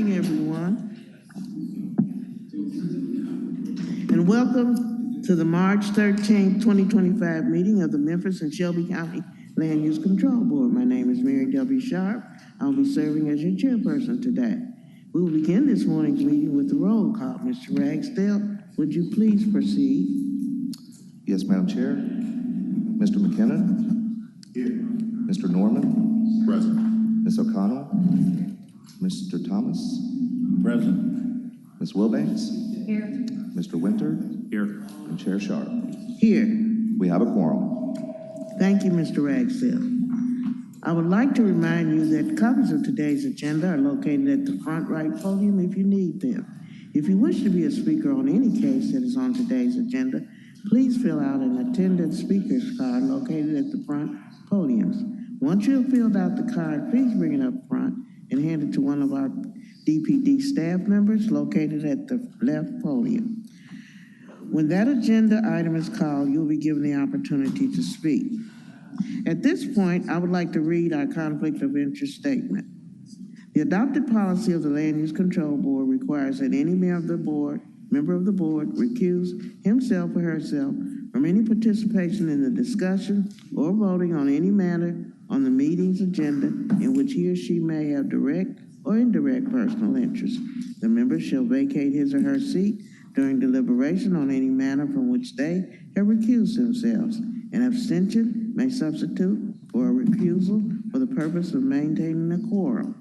morning, everyone, and welcome to the March 13th, 2025 meeting of the Memphis and Shelby County Land Use Control Board. My name is Mary W. Sharp. I'll be serving as your chairperson today. We will begin this morning's meeting with the roll call. Mr. Ragsdale, would you please proceed? Yes, Madam Chair. Mr. McKenna? Here. Mr. Norman? Present. Ms. O'Connell? Mr. Thomas? Present. Ms. Wilbanks? Here. Mr. Winter? Here. And Chair Sharp. Here. We have a quorum. Thank you, Mr. Ragsdale. I would like to remind you that copies of today's agenda are located at the front right podium if you need them. If you wish to be a speaker on any case that is on today's agenda, please fill out an attendance speaker's card located at the front podiums. Once you have filled out the card, please bring it up front and hand it to one of our DPD staff members located at the left podium. When that agenda item is called, you'll be given the opportunity to speak. At this point, I would like to read our conflict of interest statement. The adopted policy of the Land Use Control Board requires that any member of the board recuse himself or herself from any participation in the discussion or voting on any matter on the meeting's agenda in which he or she may have direct or indirect personal interest. The member shall vacate his or her seat during deliberation on any matter from which they have recused themselves. An abstention may substitute for a recusal for the purpose of maintaining a quorum.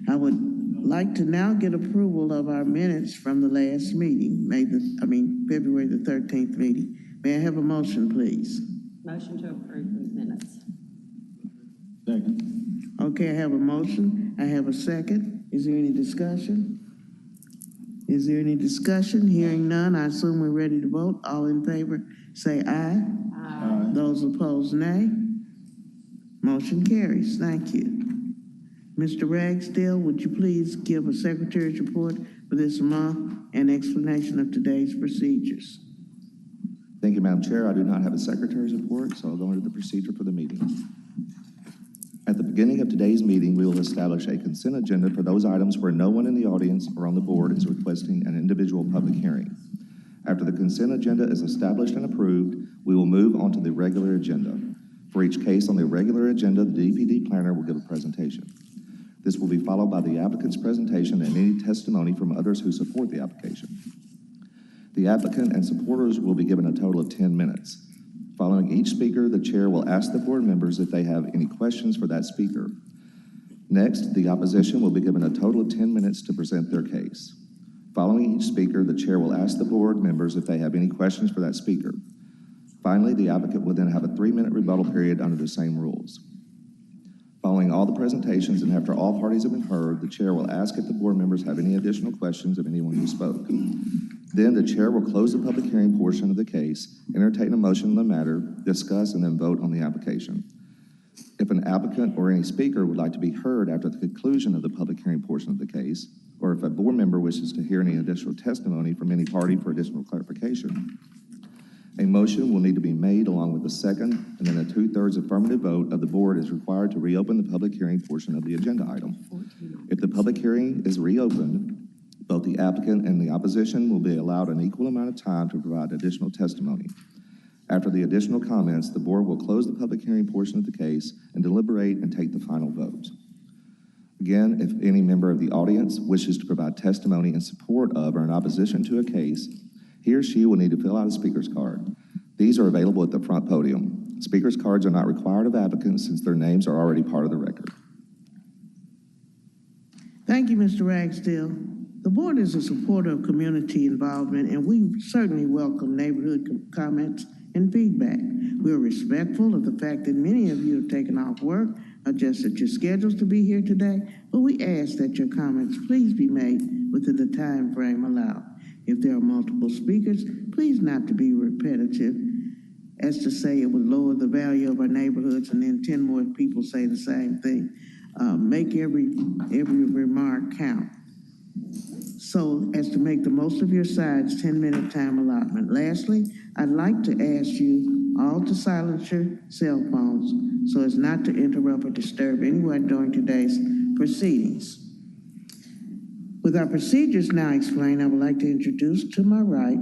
I would like to now get approval of our minutes from the last meeting, February the 13th meeting. May I have a motion, please? Motion to approve the minutes. Second. Okay, I have a motion. I have a second. Is there any discussion? Is there any discussion? Hearing none, I assume we're ready to vote. All in favor, say aye. Aye. Those opposed, nay. Motion carries. Thank you. Mr. Ragsdale, would you please give a secretary's report for this month and explanation of today's procedures? Thank you, Madam Chair. I do not have a secretary's report, so I'll go into the procedure for the meeting. At the beginning of today's meeting, we will establish a consent agenda for those items where no one in the audience or on the board is requesting an individual public hearing. After the consent agenda is established and approved, we will move on to the regular agenda. For each case on the regular agenda, the DPD planner will give a presentation. This will be followed by the applicant's presentation and any testimony from others who support the application. The applicant and supporters will be given a total of 10 minutes. Following each speaker, the chair will ask the board members if they have any questions for that speaker. Next, the opposition will be given a total of 10 minutes to present their case. Following each speaker, the chair will ask the board members if they have any questions for that speaker. Finally, the applicant will then have a 3-minute rebuttal period under the same rules. Following all the presentations and after all parties have been heard, the chair will ask if the board members have any additional questions of anyone who spoke. Then the chair will close the public hearing portion of the case, entertain a motion on the matter, discuss, and then vote on the application. If an applicant or any speaker would like to be heard after the conclusion of the public hearing portion of the case, or if a board member wishes to hear any additional testimony from any party for additional clarification, a motion will need to be made along with a second, and then a 2/3 affirmative vote of the board is required to reopen the public hearing portion of the agenda item. If the public hearing is reopened, both the applicant and the opposition will be allowed an equal amount of time to provide additional testimony. After the additional comments, the board will close the public hearing portion of the case and deliberate and take the final vote. Again, if any member of the audience wishes to provide testimony in support of or in opposition to a case, he or she will need to fill out a speaker's card. These are available at the front podium. Speaker's cards are not required of applicants since their names are already part of the record. Thank you, Mr. Ragsdale. The board is a supporter of community involvement, and we certainly welcome neighborhood comments and feedback. We are respectful of the fact that many of you have taken off work, adjusted your schedules to be here today, but we ask that your comments please be made within the time frame allowed. If there are multiple speakers, please not to be repetitive, as to say it would lower the value of our neighborhoods and then 10 more people say the same thing. Make every remark count, so as to make the most of your side's 10-minute time allotment. Lastly, I'd like to ask you all to silence your cell phones so as not to interrupt or disturb anyone during today's proceedings. With our procedures now explained, I would like to introduce to my right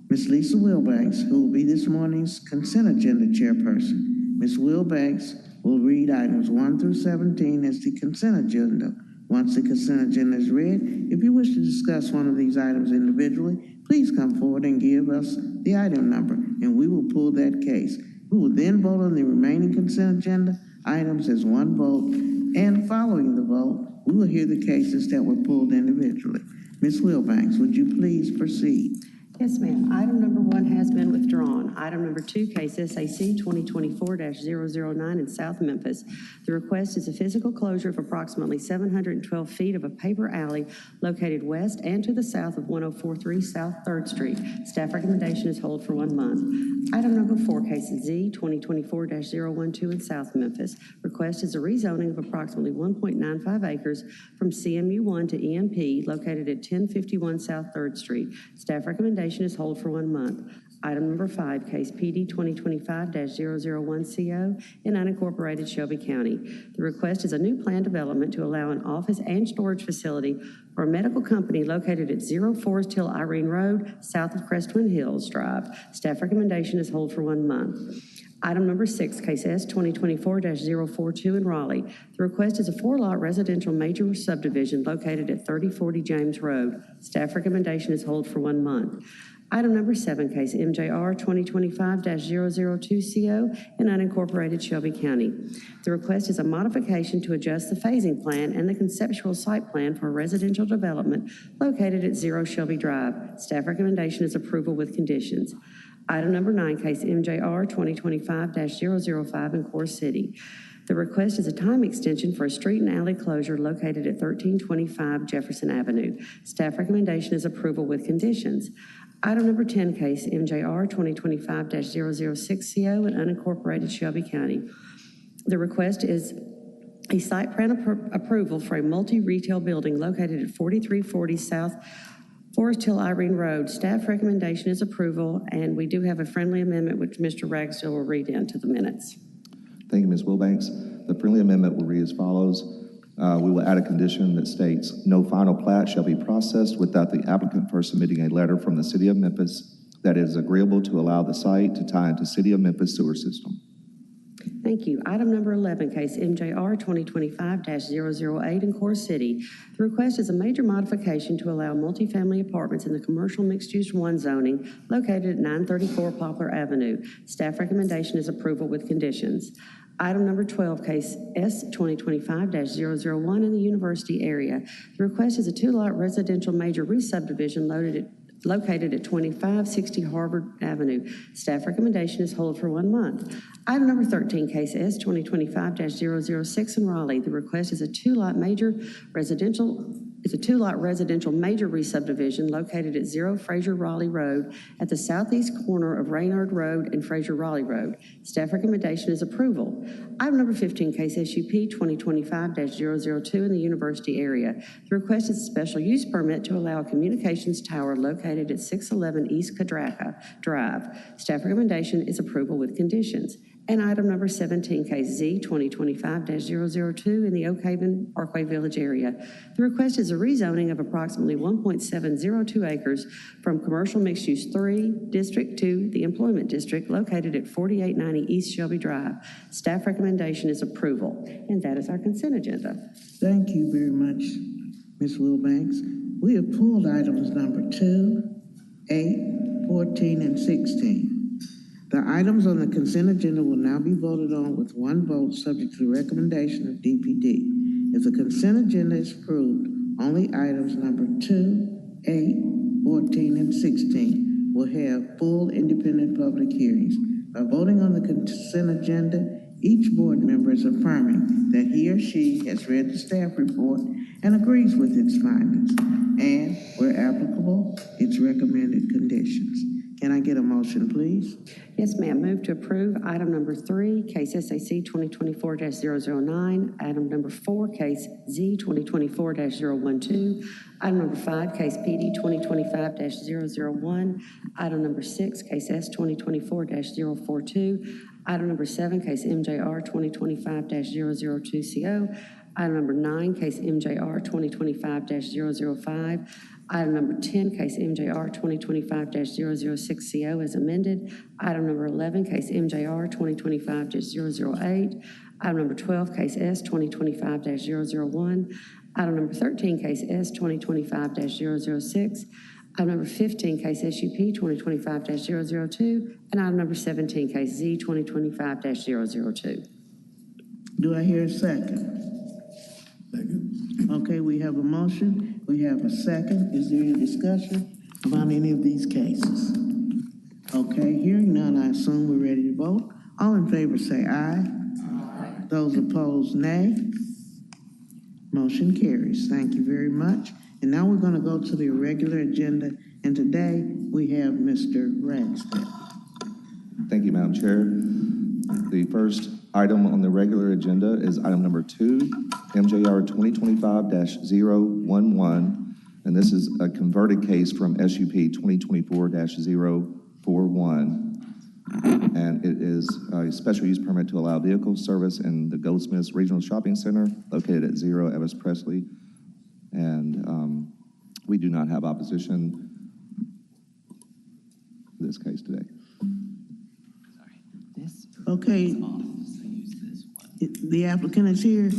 Ms. Lisa Wilbanks, who will be this morning's consent agenda chairperson. Ms. Wilbanks will read items 1 through 17 as the consent agenda. Once the consent agenda is read, if you wish to discuss one of these items individually, please come forward and give us the item number, and we will pull that case. We will then vote on the remaining consent agenda items as one vote, and following the vote, we will hear the cases that were pulled individually. Ms. Wilbanks, would you please proceed? Yes, ma'am. Item number 1 has been withdrawn. Item number 2, case SAC 2024-009 in South Memphis. The request is a physical closure of approximately 712 feet of a paper alley located west and to the south of 1043 South 3rd Street. Staff recommendation is hold for 1 month. Item number 4, case Z 2024-012 in South Memphis. Request is a rezoning of approximately 1.95 acres from CMU1 to EMP located at 1051 South 3rd Street. Staff recommendation is hold for 1 month. Item number 5, case PD 2025-001CO in unincorporated Shelby County. The request is a new plan development to allow an office and storage facility for a medical company located at 0 Forest Hill Irene Road, south of Crestwind Hills Drive. Staff recommendation is hold for 1 month. Item number 6, case S 2024-042 in Raleigh. The request is a 4-lot residential major subdivision located at 3040 James Road. Staff recommendation is hold for 1 month. Item number 7, case MJR 2025-002CO in unincorporated Shelby County. The request is a modification to adjust the phasing plan and the conceptual site plan for a residential development located at 0 Shelby Drive. Staff recommendation is approval with conditions. Item number 9, case MJR 2025-005 in Core City. The request is a time extension for a street and alley closure located at 1325 Jefferson Avenue. Staff recommendation is approval with conditions. Item number 10, case MJR 2025-006CO in unincorporated Shelby County. The request is a site plan approval for a multi-retail building located at 4340 South Forest Hill Irene Road. Staff recommendation is approval, and we do have a friendly amendment which Mr. Ragsdale will read into the minutes. Thank you, Ms. Wilbanks. The friendly amendment will read as follows. We will add a condition that states, no final plat shall be processed without the applicant first submitting a letter from the City of Memphis that is agreeable to allow the site to tie into City of Memphis sewer system. Thank you. Item number 11, case MJR 2025-008 in Core City. The request is a major modification to allow multifamily apartments in the commercial mixed-use 1 zoning located at 934 Poplar Avenue. Staff recommendation is approval with conditions. Item number 12, case S 2025-001 in the University area. The request is a 2-lot residential major re-subdivision located at 2560 Harvard Avenue. Staff recommendation is hold for 1 month. Item number 13, case S 2025-006 in Raleigh. The request is a 2-lot residential major re-subdivision located at 0 Fraser Raleigh Road at the southeast corner of Raynard Road and Fraser Raleigh Road. Staff recommendation is approval. Item number 15, case SUP 2025-002 in the University area. The request is a special use permit to allow a communications tower located at 611 East Cadraca Drive. Staff recommendation is approval with conditions. And item number 17, case Z 2025-002 in the Oak Haven Parkway Village area. The request is a rezoning of approximately 1.702 acres from Commercial Mixed Use 3 District to the Employment District located at 4890 East Shelby Drive. Staff recommendation is approval. And that is our consent agenda. Thank you very much, Ms. Wilbanks. We have pulled items number 2, 8, 14, and 16. The items on the consent agenda will now be voted on with 1 vote subject to the recommendation of DPD. If the consent agenda is approved, only items number 2, 8, 14, and 16 will have full independent public hearings. By voting on the consent agenda, each board member is affirming that he or she has read the staff report and agrees with its findings, and, where applicable, its recommended conditions. Can I get a motion, please? Yes, ma'am. Move to approve item number 3, case SAC 2024-009. Item number 4, case Z 2024-012. Item number 5, case PD 2025-001. Item number 6, case S 2024-042. Item number 7, case MJR 2025-002CO. Item number 9, case MJR 2025-005. Item number 10, case MJR 2025-006CO as amended. Item number 11, case MJR 2025-008. Item number 12, case S 2025-001. Item number 13, case S 2025-006. Item number 15, case SUP 2025-002. And item number 17, case Z 2025-002. Do I hear a second? Second. Okay, we have a motion, we have a second. Is there any discussion about any of these cases? Okay, hearing none, I assume we're ready to vote. All in favor say aye. Aye. Those opposed, nay. Motion carries. Thank you very much. And now we're going to go to the regular agenda, and today we have Mr. Ragsdale. Thank you, Madam Chair. The first item on the regular agenda is item number 2, MJR 2025-011, and this is a converted case from SUP 2024-041. And it is a special use permit to allow vehicle service in the Goldsmiths Regional Shopping Center located at 0 Elvis Presley. And we do not have opposition to this case today. Okay, the applicant is here?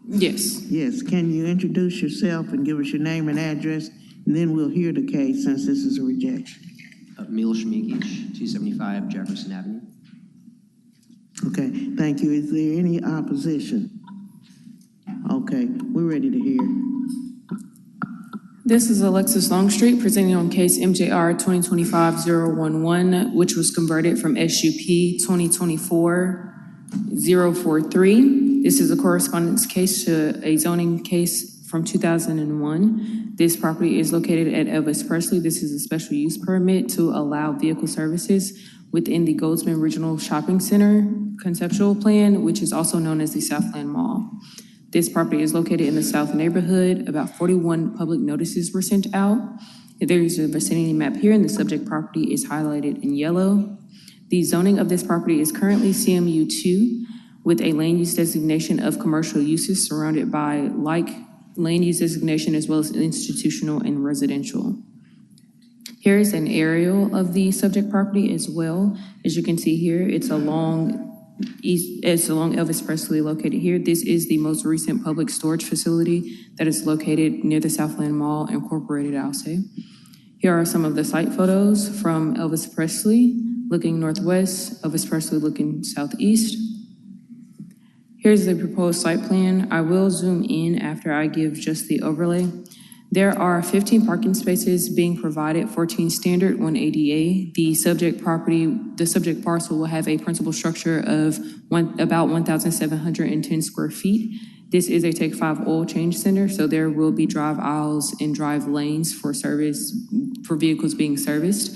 Yes. Yes, can you introduce yourself and give us your name and address, and then we'll hear the case since this is a rejection. Miloš Mikic, 275 Jefferson Avenue. Okay, thank you. Is there any opposition? Okay, we're ready to hear. This is Alexis Longstreet presenting on case MJR 2025-011, which was converted from SUP 2024-043. This is a correspondence case to a zoning case from 2001. This property is located at Elvis Presley. This is a special use permit to allow vehicle services within the Goldsmith Regional Shopping Center conceptual plan, which is also known as the Southland Mall. This property is located in the South neighborhood. About 41 public notices were sent out. There is a vicinity map here, and the subject property is highlighted in yellow. The zoning of this property is currently CMU2 with a land use designation of commercial uses surrounded by like land use designation as well as institutional and residential. Here is an aerial of the subject property as well. As you can see here, it's along Elvis Presley located here. This is the most recent public storage facility that is located near the Southland Mall Incorporated, I'll say. Here are some of the site photos from Elvis Presley looking northwest, Elvis Presley looking southeast. Here's the proposed site plan. I will zoom in after I give just the overlay. There are 15 parking spaces being provided, 14 standard, 1 ADA. The subject parcel will have a principal structure of about 1,710 square feet. This is a Take 5 oil change center, so there will be drive aisles and drive lanes for vehicles being serviced.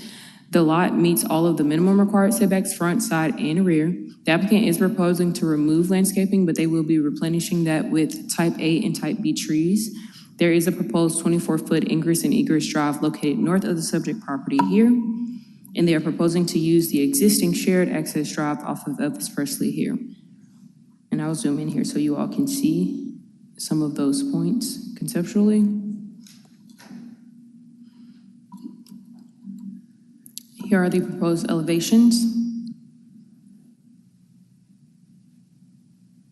The lot meets all of the minimum required setbacks, front, side, and rear. The applicant is proposing to remove landscaping, but they will be replenishing that with type A and type B trees. There is a proposed 24-foot ingress and egress drive located north of the subject property here, and they are proposing to use the existing shared access drive off of Elvis Presley here. And I'll zoom in here so you all can see some of those points conceptually. Here are the proposed elevations.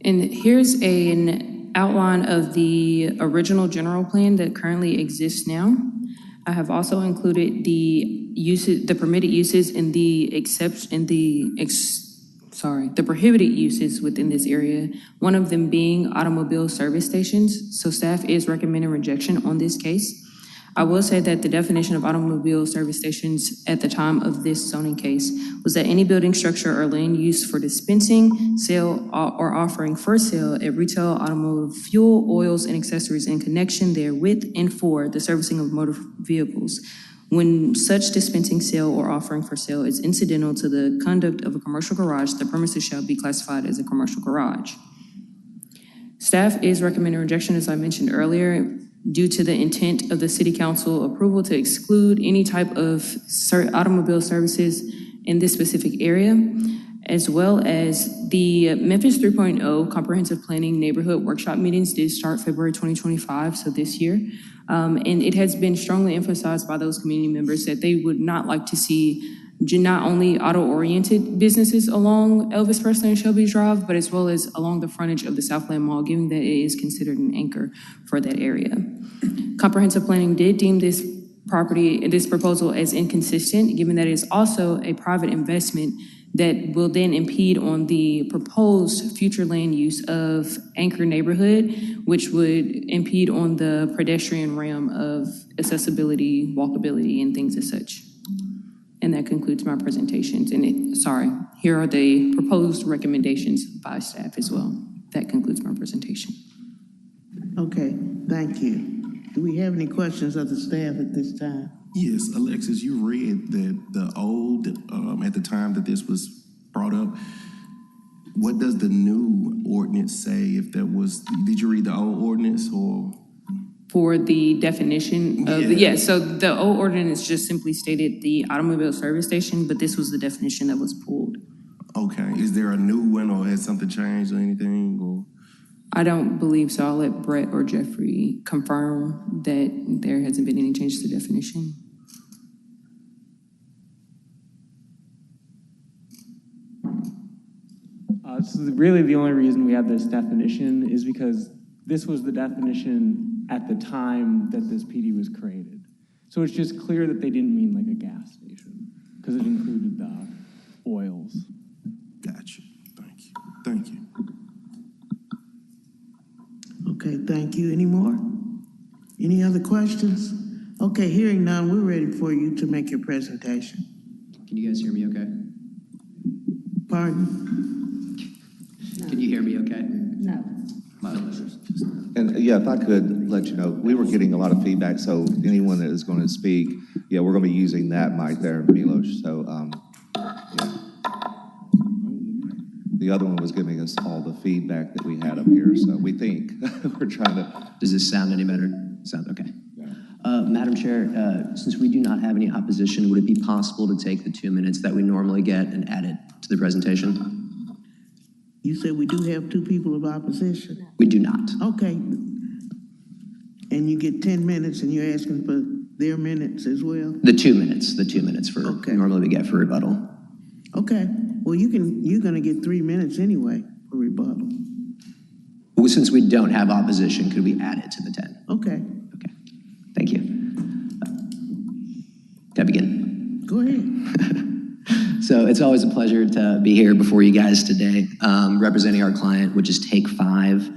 And here's an outline of the original general plan that currently exists now. I have also included the permitted uses and the prohibited uses within this area, one of them being automobile service stations. So staff is recommending rejection on this case. I will say that the definition of automobile service stations at the time of this zoning case was that any building structure or land used for dispensing, sale, or offering for sale at retail automotive fuel, oils, and accessories in connection therewith and for the servicing of motor vehicles. When such dispensing, sale, or offering for sale is incidental to the conduct of a commercial garage, the premises shall be classified as a commercial garage. Staff is recommending rejection, as I mentioned earlier, due to the intent of the City Council approval to exclude any type of automobile services in this specific area. as well as the Memphis 3.0 Comprehensive Planning Neighborhood Workshop meetings did start February 2025, so this year. And it has been strongly emphasized by those community members that they would not like to see not only auto-oriented businesses along Elvis Presley and Shelby Drive, but as well as along the frontage of the Southland Mall, given that it is considered an anchor for that area. Comprehensive Planning did deem this proposal as inconsistent, given that it is also a private investment that will then impede on the proposed future land use of Anchor neighborhood, which would impede on the pedestrian realm of accessibility, walkability, and things as such. And that concludes my presentations. And here are the proposed recommendations by staff as well. That concludes my presentation. Okay, thank you. Do we have any questions of the staff at this time? Yes, Alexis, you read that the old, at the time that this was brought up, what does the new ordinance say if that was, did you read the old ordinance or? For the definition of, so the old ordinance just simply stated the automobile service station, but this was the definition that was pulled. Okay, is there a new one or has something changed or anything or? I don't believe so. I'll let Brett or Jeffrey confirm that there hasn't been any change to the definition. So really the only reason we have this definition is because this was the definition at the time that this PD was created. So it's just clear that they didn't mean like a gas station because it included the oils. Gotcha. Thank you. Thank you. Okay, thank you. Any more? Any other questions? Okay, hearing none, we're ready for you to make your presentation. Can you guys hear me okay? Pardon? Can you hear me okay? No. And yeah, if I could let you know, we were getting a lot of feedback, so anyone that is going to speak, yeah, we're going to be using that mic there, Milos. So, yeah. The other one was giving us all the feedback that we had up here, so we think we're trying to. Does this sound any better? Sound okay. Madam Chair, since we do not have any opposition, would it be possible to take the 2 minutes that we normally get and add it to the presentation? You said we do have two people of opposition? We do not. Okay. And you get 10 minutes and you're asking for their minutes as well? The 2 minutes for normally we get for rebuttal. Okay. Well, you're gonna get 3 minutes anyway for rebuttal. Well, since we don't have opposition, could we add it to the 10? Okay. Okay. Thank you. Can I begin? Go ahead. So it's always a pleasure to be here before you guys today, representing our client, which is Take 5.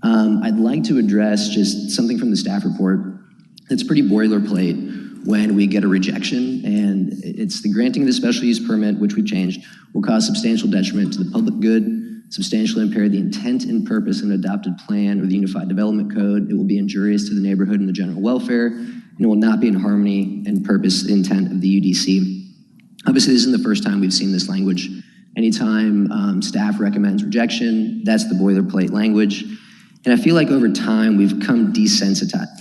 I'd like to address just something from the staff report that's pretty boilerplate when we get a rejection, and it's the granting of the special use permit, which we've changed, will cause substantial detriment to the public good, substantially impair the intent and purpose of an adopted plan or the Unified Development Code. It will be injurious to the neighborhood and the general welfare, and it will not be in harmony and purpose intent of the UDC. Obviously, this isn't the first time we've seen this language. Anytime staff recommends rejection, that's the boilerplate language. And I feel like over time, we've become desensitized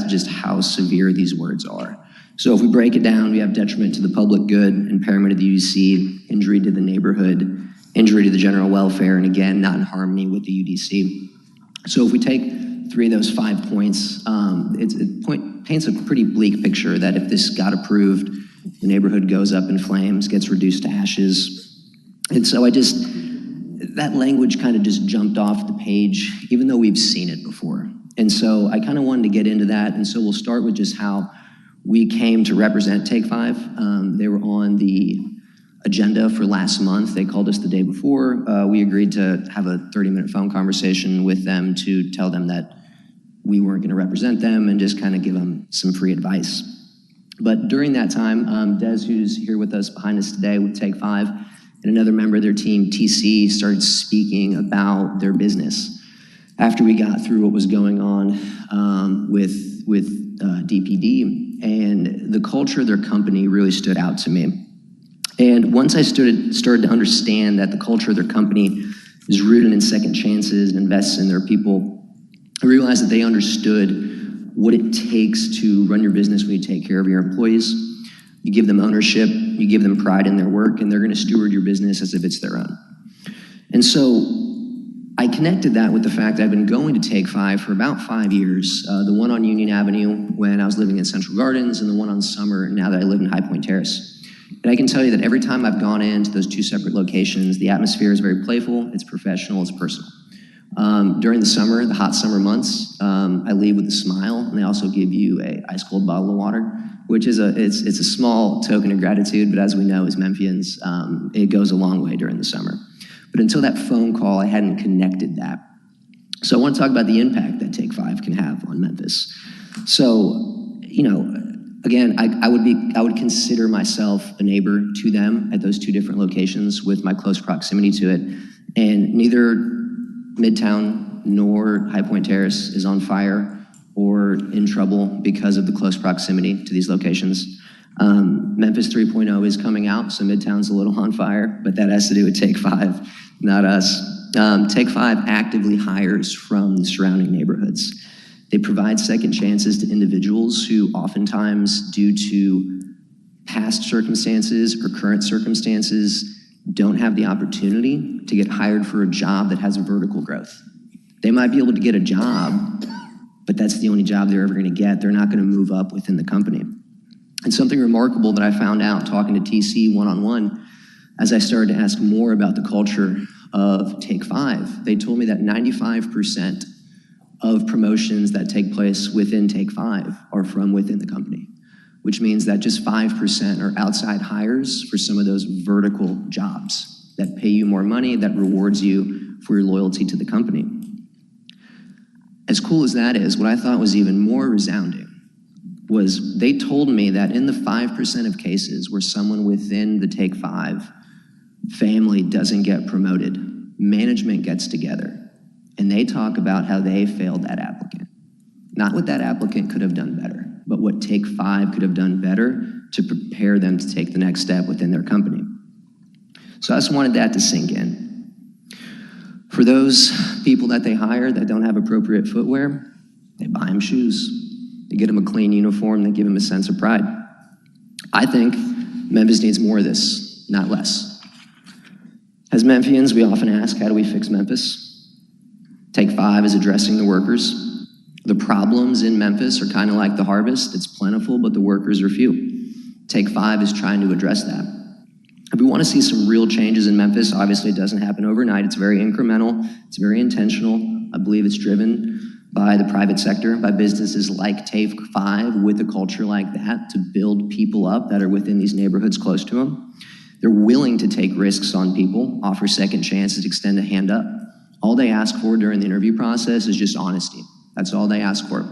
to just how severe these words are. So if we break it down, we have detriment to the public good, impairment of the UDC, injury to the neighborhood, injury to the general welfare, and again, not in harmony with the UDC. So if we take 3 of those 5 points, it paints a pretty bleak picture that if this got approved, the neighborhood goes up in flames, gets reduced to ashes. And so that language kind of just jumped off the page, even though we've seen it before. And so I kind of wanted to get into that. And so we'll start with just how we came to represent Take 5. They were on the agenda for last month. They called us the day before. We agreed to have a 30-minute phone conversation with them to tell them that we weren't going to represent them and just kind of give them some free advice. But during that time, Des, who's here with us behind us today with Take 5, and another member of their team, TC, started speaking about their business. After we got through what was going on with DPD, and the culture of their company really stood out to me. And once I started to understand that the culture of their company is rooted in second chances and invests in their people, I realized that they understood what it takes to run your business when you take care of your employees. You give them ownership, you give them pride in their work, and they're going to steward your business as if it's their own. And so I connected that with the fact that I've been going to Take 5 for about 5 years. The one on Union Avenue when I was living in Central Gardens, and the one on Summer now that I live in High Point Terrace. And I can tell you that every time I've gone into those two separate locations, the atmosphere is very playful, it's professional, it's personal. During the summer, the hot summer months, I leave with a smile, and they also give you a ice cold bottle of water, which is it's a small token of gratitude, but as we know as Memphians, it goes a long way during the summer. But until that phone call, I hadn't connected that. So I want to talk about the impact that Take 5 can have on Memphis. So, you know, again, I would consider myself a neighbor to them at those two different locations with my close proximity to it. And neither Midtown nor High Point Terrace is on fire or in trouble because of the close proximity to these locations. Memphis 3.0 is coming out, so Midtown's a little on fire, but that has to do with Take 5, not us. Take 5 actively hires from the surrounding neighborhoods. They provide second chances to individuals who oftentimes, due to past circumstances or current circumstances, don't have the opportunity to get hired for a job that has vertical growth. They might be able to get a job, but that's the only job they're ever going to get. They're not going to move up within the company. And something remarkable that I found out talking to TC one-on-one, as I started to ask more about the culture of Take 5, they told me that 95% of promotions that take place within Take 5 are from within the company, which means that just 5% are outside hires for some of those vertical jobs that pay you more money, that rewards you for your loyalty to the company. As cool as that is, what I thought was even more resounding was they told me that in the 5% of cases where someone within the Take 5 family doesn't get promoted, management gets together and they talk about how they failed that applicant. Not what that applicant could have done better, but what Take 5 could have done better to prepare them to take the next step within their company. So I just wanted that to sink in. For those people that they hire that don't have appropriate footwear, they buy them shoes. They get them a clean uniform, they give them a sense of pride. I think Memphis needs more of this, not less. As Memphians, we often ask, how do we fix Memphis? Take 5 is addressing the workers. The problems in Memphis are kind of like the harvest. It's plentiful, but the workers are few. Take 5 is trying to address that. If we want to see some real changes in Memphis, obviously it doesn't happen overnight. It's very incremental. It's very intentional. I believe it's driven by the private sector, by businesses like Take 5 with a culture like that to build people up that are within these neighborhoods close to them. They're willing to take risks on people, offer second chances, extend a hand up. All they ask for during the interview process is just honesty. That's all they ask for.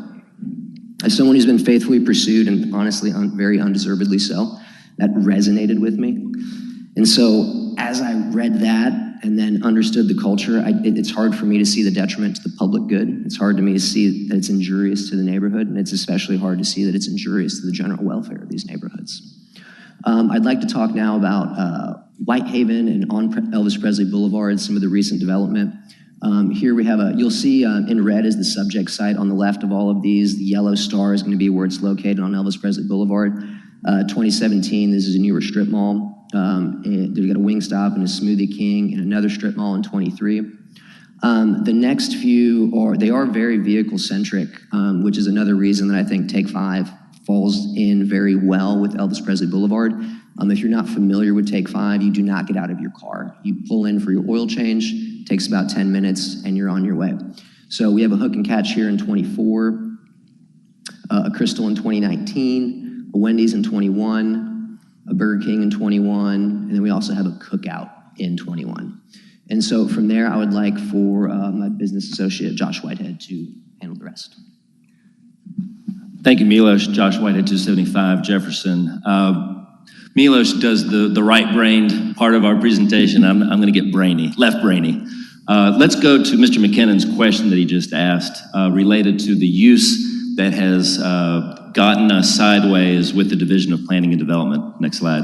As someone who's been faithfully pursued, and honestly very undeservedly so, that resonated with me. And so as I read that and then understood the culture, it's hard for me to see the detriment to the public good. It's hard to me to see that it's injurious to the neighborhood, and it's especially hard to see that it's injurious to the general welfare of these neighborhoods. I'd like to talk now about Whitehaven and on Elvis Presley Boulevard, some of the recent development. Here we have you'll see in red is the subject site on the left of all of these. The yellow star is going to be where it's located on Elvis Presley Boulevard. 2017, this is a newer strip mall. They've got a Wingstop and a Smoothie King and another strip mall in 23. The next few are very vehicle centric, which is another reason that I think Take 5 falls in very well with Elvis Presley Boulevard. If you're not familiar with Take 5, you do not get out of your car. You pull in for your oil change, takes about 10 minutes, and you're on your way. So we have a Hook and Catch here in 24, a Crystal in 2019, a Wendy's in 21, a Burger King in 21, and then we also have a Cookout in 21. And so from there, I would like for my business associate, Josh Whitehead, to handle the rest. Thank you, Milos. Josh Whitehead, 275 Jefferson. Milos does the right-brained part of our presentation. I'm going to get brainy, left-brainy. Let's go to Mr. McKinnon's question that he just asked related to the use that has gotten us sideways with the Division of Planning and Development. Next slide.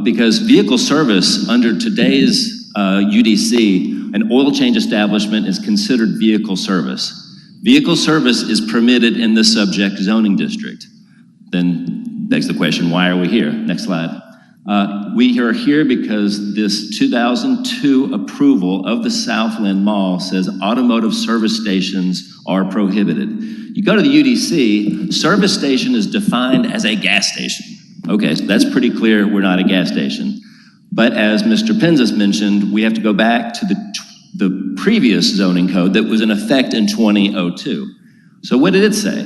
Because vehicle service under today's UDC, an oil change establishment is considered vehicle service. Vehicle service is permitted in the subject zoning district. Then Begs the question, why are we here? Next slide. We are here because this 2002 approval of the Southland Mall says automotive service stations are prohibited. You go to the UDC, service station is defined as a gas station. Okay, so that's pretty clear, we're not a gas station. But as Mr. Penzis mentioned, we have to go back to the previous zoning code that was in effect in 2002. So what did it say?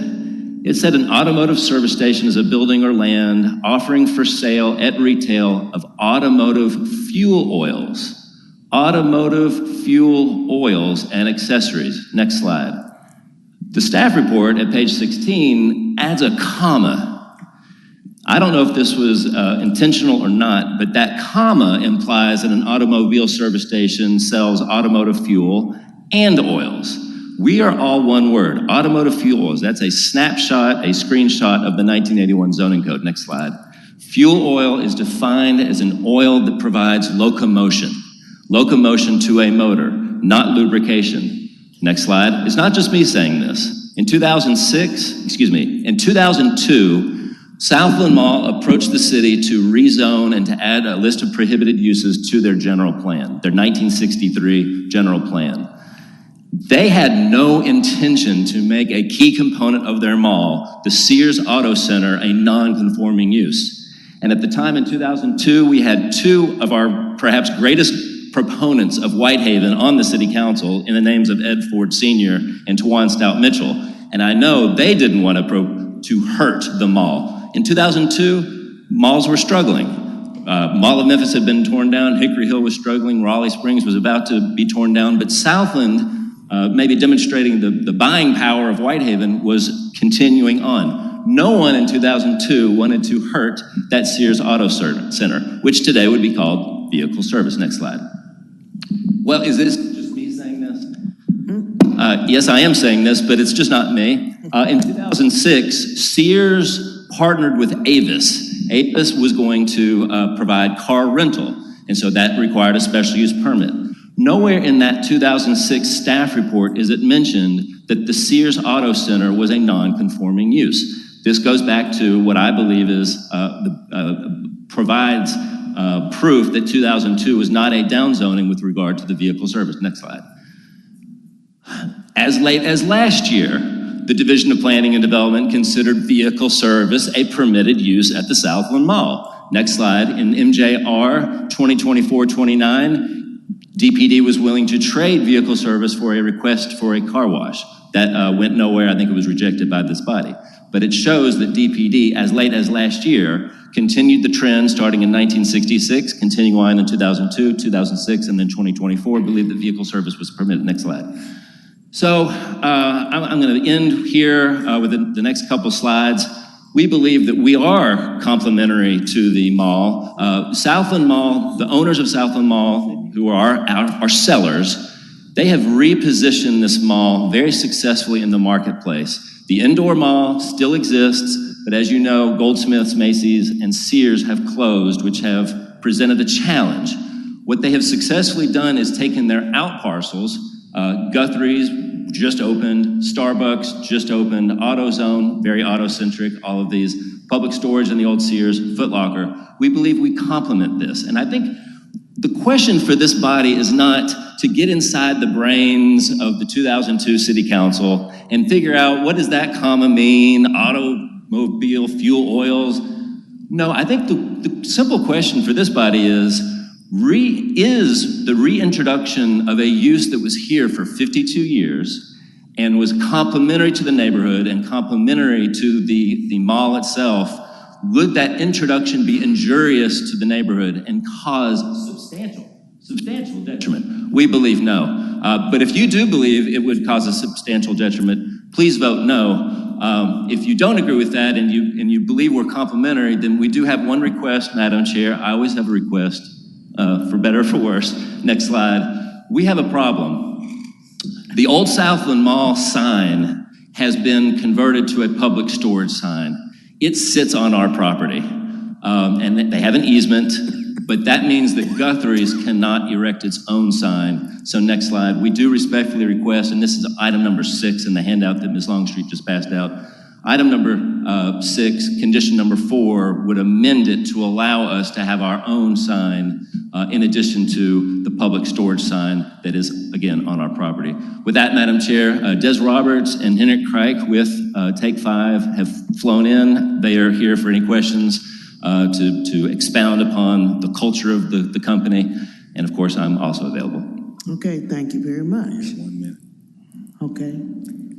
It said an automotive service station is a building or land offering for sale at retail of automotive fuel oils. Automotive fuel oils and accessories. Next slide. The staff report at page 16 adds a comma. I don't know if this was intentional or not, but that comma implies that an automobile service station sells automotive fuel and oils. We are all one word, automotive fuel oils. That's a snapshot, a screenshot of the 1981 zoning code. Next slide. Fuel oil is defined as an oil that provides locomotion to a motor, not lubrication. Next slide. It's not just me saying this. In 2002, Southland Mall approached the city to rezone and to add a list of prohibited uses to their general plan, their 1963 general plan. They had no intention to make a key component of their mall, the Sears Auto Center, a non-conforming use. And at the time in 2002, we had two of our perhaps greatest proponents of Whitehaven on the city council in the names of Ed Ford Sr. and Tawan Stout Mitchell. And I know they didn't want to hurt the mall. In 2002, malls were struggling. Mall of Memphis had been torn down, Hickory Hill was struggling, Raleigh Springs was about to be torn down, but Southland, maybe demonstrating the buying power of Whitehaven, was continuing on. No one in 2002 wanted to hurt that Sears Auto Center, which today would be called vehicle service. Next slide. Well, is this just me saying this? Yes, I am saying this, but it's just not me. In 2006, Sears partnered with Avis. Avis was going to provide car rental, and so that required a special use permit. Nowhere in that 2006 staff report is it mentioned that the Sears Auto Center was a non-conforming use. This goes back to what I believe is provides proof that 2002 was not a downzoning with regard to the vehicle service. Next slide. As late as last year, the Division of Planning and Development considered vehicle service a permitted use at the Southland Mall. Next slide. In MJR 2024-29, DPD was willing to trade vehicle service for a request for a car wash. That went nowhere. I think it was rejected by this body. But it shows that DPD, as late as last year, continued the trend starting in 1966, continuing on in 2002, 2006, and then 2024, believed that vehicle service was permitted. Next slide. So I'm going to end here with the next couple slides. We believe that we are complementary to the mall. Southland Mall, the owners of Southland Mall, who are our sellers, they have repositioned this mall very successfully in the marketplace. The indoor mall still exists, but as you know, Goldsmiths, Macy's, and Sears have closed, which have presented a challenge. What they have successfully done is taken their out parcels. Guthrie's just opened, Starbucks just opened, AutoZone, very auto-centric, all of these, Public Storage and the old Sears, Foot Locker. We believe we complement this. And I think the question for this body is not to get inside the brains of the 2002 City Council and figure out what does that comma mean, automobile fuel oils. No, I think the simple question for this body is the reintroduction of a use that was here for 52 years and was complementary to the neighborhood and complementary to the mall itself, would that introduction be injurious to the neighborhood and cause substantial detriment? We believe no. But if you do believe it would cause a substantial detriment, please vote no. If you don't agree with that and you believe we're complementary, then we do have one request, Madam Chair. I always have a request, for better or for worse. Next slide. We have a problem. The old Southland Mall sign has been converted to a public storage sign. It sits on our property, and they have an easement, but that means that Guthrie's cannot erect its own sign. So next slide. We do respectfully request, and this is item number 6 in the handout that Ms. Longstreet just passed out, Item number 6, condition number 4, would amend it to allow us to have our own sign in addition to the public storage sign that is, again, on our property. With that, Madam Chair, Des Roberts and Henrik Kreik with Take 5 have flown in. They are here for any questions to expound upon the culture of the company. And of course, I'm also available. Okay, thank you very much. 1 minute. Okay,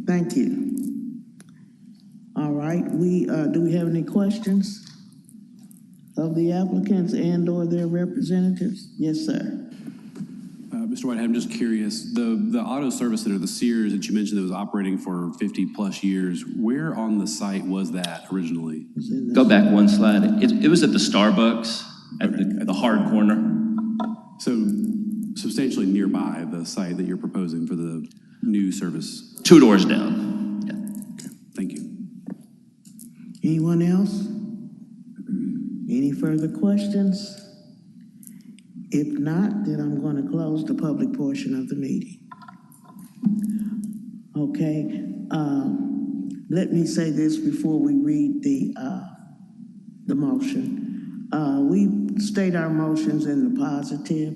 thank you. All right, do we have any questions of the applicants and/or their representatives? Yes, sir. Mr. Whitehead, I'm just curious, the auto service center, the Sears that you mentioned that was operating for 50-plus years, where on the site was that originally? Go back one slide. It was at the Starbucks at the hard corner. So substantially nearby the site that you're proposing for the new service? 2 doors down. Yeah. Thank you. Anyone else? Any further questions? If not, then I'm going to close the public portion of the meeting. Okay, let me say this before we read the motion. We state our motions in the positive,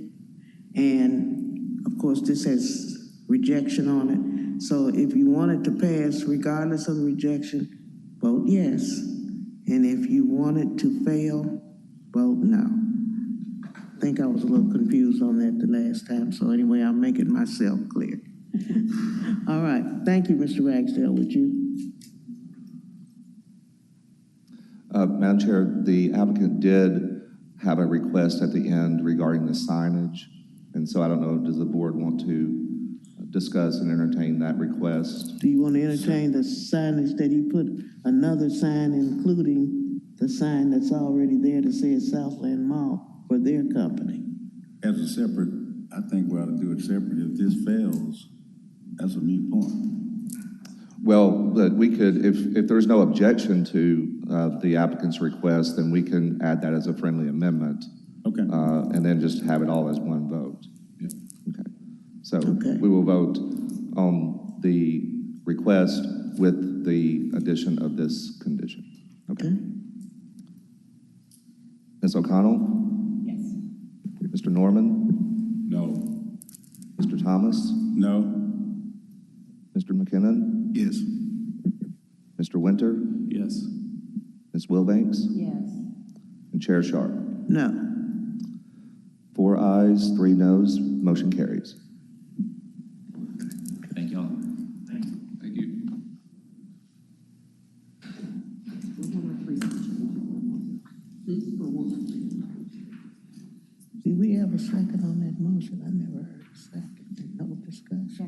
and of course this has rejection on it. So if you want it to pass, regardless of the rejection, vote yes. And if you want it to fail, vote no. I think I was a little confused on that the last time, so anyway, I'm making myself clear. All right, thank you, Mr. Ragsdale. Would you? Madam Chair, the applicant did have a request at the end regarding the signage, and so I don't know, does the board want to discuss and entertain that request? Do you want to entertain the signage that he put, another sign including the sign that's already there that says Southland Mall for their company? As a separate, I think we ought to do it separate. If this fails, that's a moot point. Well, but we could, if there's no objection to the applicant's request, then we can add that as a friendly amendment. Okay. And then just have it all as one vote. Yeah. Okay. So we will vote on the request with the addition of this condition. Okay. Ms. O'Connell? Yes. Mr. Norman? No. Mr. Thomas? No. Mr. McKinnon? Yes. Mr. Winter? Yes. Ms. Wilbanks? Yes. And Chair Sharp? No. 4 ayes, 3 noes, motion carries. Thank you all. Thank you. Did we have a second on that motion? I never heard a second. No discussion.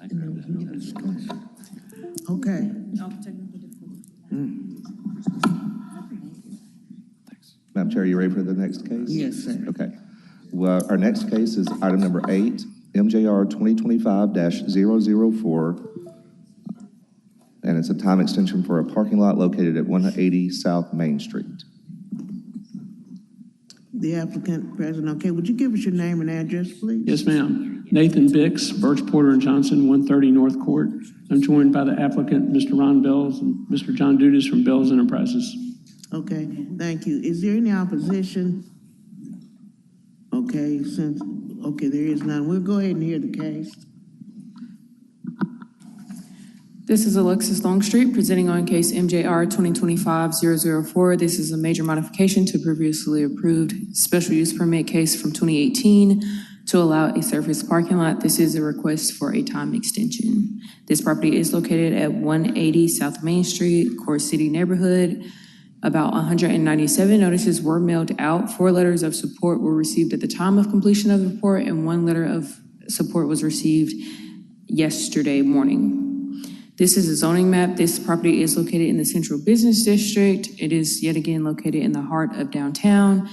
And there was no discussion. Okay. Madam Chair, are you ready for the next case? Yes, sir. Okay. Well, our next case is item number 8, MJR 2025-004. And it's a time extension for a parking lot located at 180 South Main Street. The applicant present. Okay, would you give us your name and address, please? Yes, ma'am. Nathan Bix, Birch, Porter, and Johnson, 130 North Court. I'm joined by the applicant, Mr. Ron Bells, and Mr. John Dudas from Bells Enterprises. Okay, thank you. Is there any opposition? Okay, there is none. We'll go ahead and hear the case. This is Alexis Longstreet presenting on case MJR 2025-004. This is a major modification to previously approved special use permit case from 2018 to allow a surface parking lot. This is a request for a time extension. This property is located at 180 South Main Street, Core City neighborhood. About 197 notices were mailed out. 4 letters of support were received at the time of completion of the report, and 1 letter of support was received yesterday morning. This is a zoning map. This property is located in the Central Business District. It is yet again located in the heart of downtown.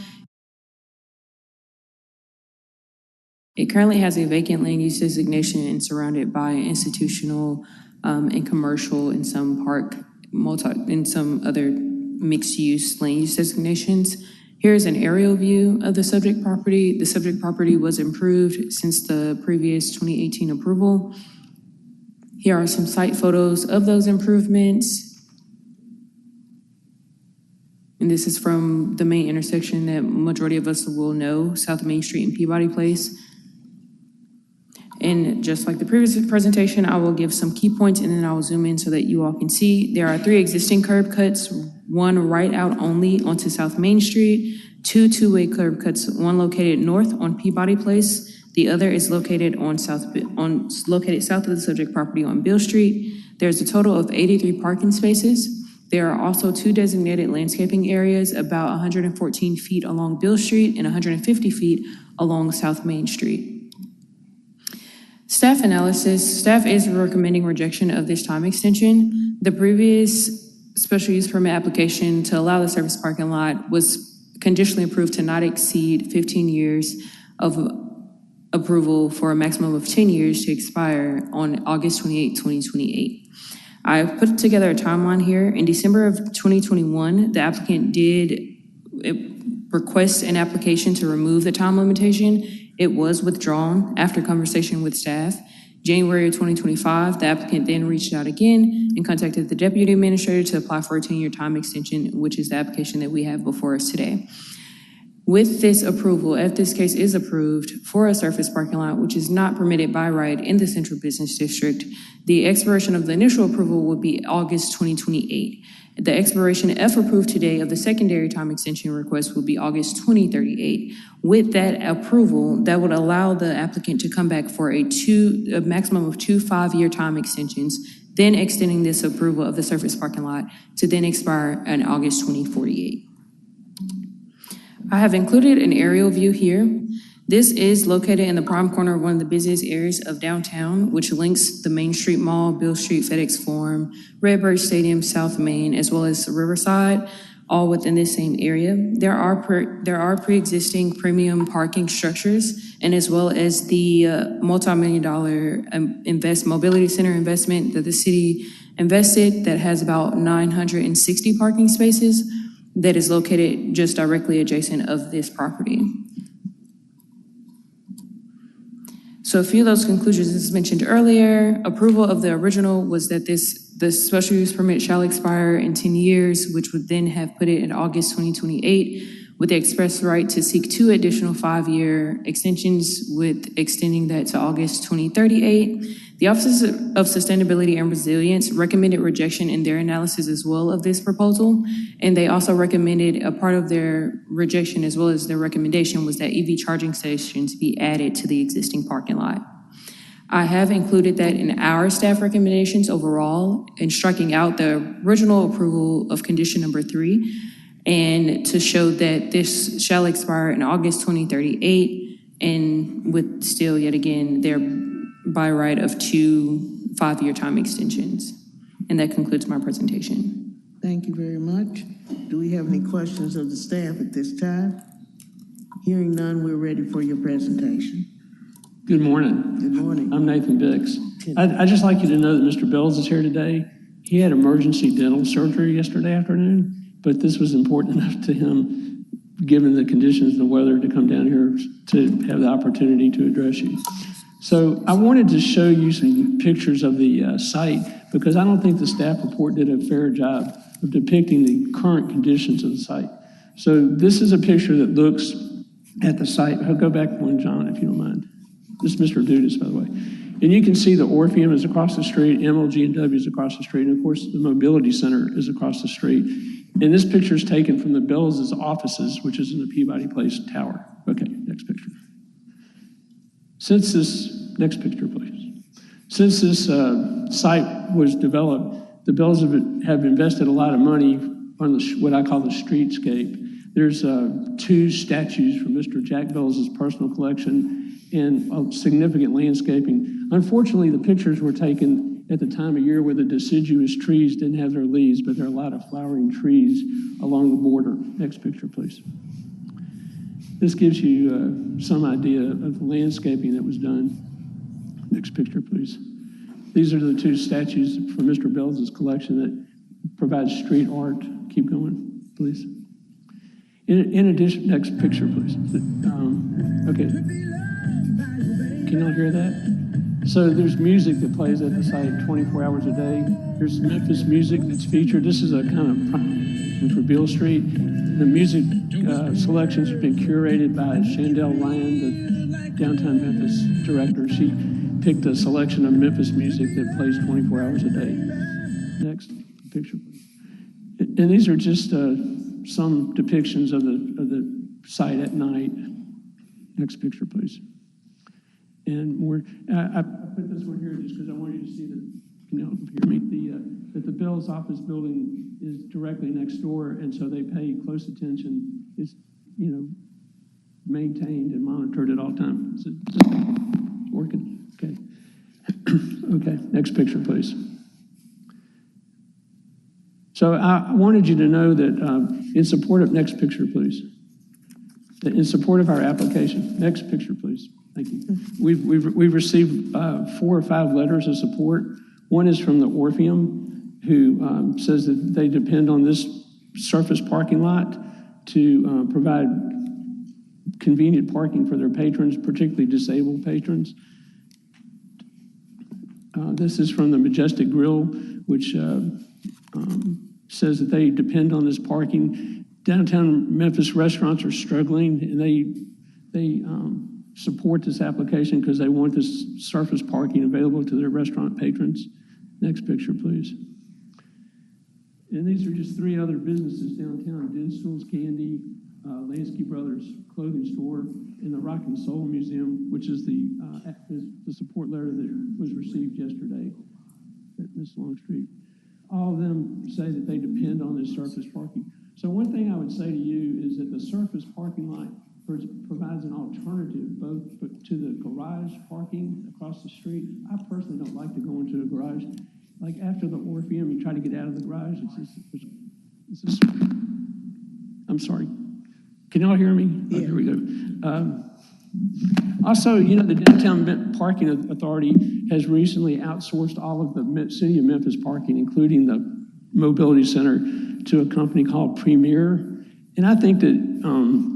It currently has a vacant land use designation and surrounded by institutional and commercial and some and some other mixed use land use designations. Here is an aerial view of the subject property. The subject property was improved since the previous 2018 approval. Here are some site photos of those improvements. And this is from the main intersection that majority of us will know, South Main Street and Peabody Place. And just like the previous presentation, I will give some key points and then I will zoom in so that you all can see. There are 3 existing curb cuts, 1 right out only onto South Main Street, 2 two-way curb cuts, 1 located north on Peabody Place. The other is located south of the subject property on Beale Street. There's a total of 83 parking spaces. There are also 2 designated landscaping areas about 114 feet along Beale Street and 150 feet along South Main Street. Staff analysis, staff is recommending rejection of this time extension. The previous special use permit application to allow the surface parking lot was conditionally approved to not exceed 15 years of approval for a maximum of 10 years to expire on August 28, 2028. I've put together a timeline here. In December of 2021, the applicant did request an application to remove the time limitation. It was withdrawn after conversation with staff. January of 2025, the applicant then reached out again and contacted the deputy administrator to apply for a 10-year time extension, which is the application that we have before us today. With this approval, if this case is approved for a surface parking lot, which is not permitted by right in the Central Business District, the expiration of the initial approval would be August 2028. The expiration, if approved today, of the secondary time extension request will be August 2038. With that approval, that would allow the applicant to come back for a maximum of 2 5-year time extensions, then extending this approval of the surface parking lot to then expire in August 2048. I have included an aerial view here. This is located in the prime corner of one of the busiest areas of downtown, which links the Main Street Mall, Beale Street FedEx Forum, Redbird Stadium, South Main, as well as Riverside, all within this same area. There are pre-existing premium parking structures, and as well as the multi-million-dollar mobility center investment that the city invested that has about 960 parking spaces that is located just directly adjacent of this property. So a few of those conclusions, as mentioned earlier, approval of the original was that this special use permit shall expire in 10 years, which would then have put it in August 2028, with the express right to seek 2 additional 5-year extensions, with extending that to August 2038. The Office of Sustainability and Resilience recommended rejection in their analysis as well of this proposal, and they also recommended a part of their rejection as well as their recommendation was that EV charging stations be added to the existing parking lot. I have included that in our staff recommendations overall and striking out the original approval of condition number 3 and to show that this shall expire in August 2038 and with still yet again their by right of 2 5-year time extensions. And that concludes my presentation. Thank you very much. Do we have any questions of the staff at this time? Hearing none, we're ready for your presentation. Good morning. Good morning. I'm Nathan Bix. I'd just like you to know that Mr. Bells is here today. He had emergency dental surgery yesterday afternoon, but this was important enough to him, given the conditions and the weather, to come down here to have the opportunity to address you. So I wanted to show you some pictures of the site because I don't think the staff report did a fair job of depicting the current conditions of the site. So this is a picture that looks at the site. I'll go back one, John, if you don't mind. This is Mr. Dudas, by the way. And you can see the Orpheum is across the street, MLG&W is across the street, and of course the Mobility Center is across the street. And this picture is taken from the Bells' offices, which is in the Peabody Place Tower. Okay, next picture. Since this, next picture, please. Since this site was developed, the Bells have invested a lot of money on what I call the streetscape. There's 2 statues from Mr. Jack Bells' personal collection and significant landscaping. Unfortunately, the pictures were taken at the time of year where the deciduous trees didn't have their leaves, but there are a lot of flowering trees along the border. Next picture, please. This gives you some idea of the landscaping that was done. Next picture, please. These are the 2 statues from Mr. Bells' collection that provide street art. Keep going, please. In addition, next picture, please. Okay. Can y'all hear that? So there's music that plays at the site 24 hours a day. There's Memphis music that's featured. This is a kind of prime for Beale Street. The music selections have been curated by Chandel Ryan, the downtown Memphis director. She picked a selection of Memphis music that plays 24 hours a day. Next picture. And these are just some depictions of the site at night. Next picture, please. And more, I put this one here just because I want you to see that, that the Bell's office building is directly next door, and so they pay close attention. It's, maintained and monitored at all times. Is it working? Okay. Okay, next picture, please. So I wanted you to know that in support of, next picture, please. In support of our application. Next picture, please. Thank you. We've received 4 or 5 letters of support. One is from the Orpheum, who says that they depend on this surface parking lot to provide convenient parking for their patrons, particularly disabled patrons. This is from the Majestic Grill, which says that they depend on this parking. Downtown Memphis restaurants are struggling, and they support this application because they want this surface parking available to their restaurant patrons. Next picture, please. And these are just 3 other businesses downtown: Dinstall's Candy, Lansky Brothers Clothing Store, and the Rock and Soul Museum, which is the support letter that was received yesterday at Miss Longstreet. All of them say that they depend on this surface parking. So one thing I would say to you is that the surface parking lot provides an alternative both to the garage parking across the street. I personally don't like to go into a garage. Like after the Orpheum, you try to get out of the garage. It's just I'm sorry. Can y'all hear me? Yeah. Oh, here we go. Also, the Downtown Parking Authority has recently outsourced all of the City of Memphis parking, including the Mobility Center, to a company called Premier. And I think that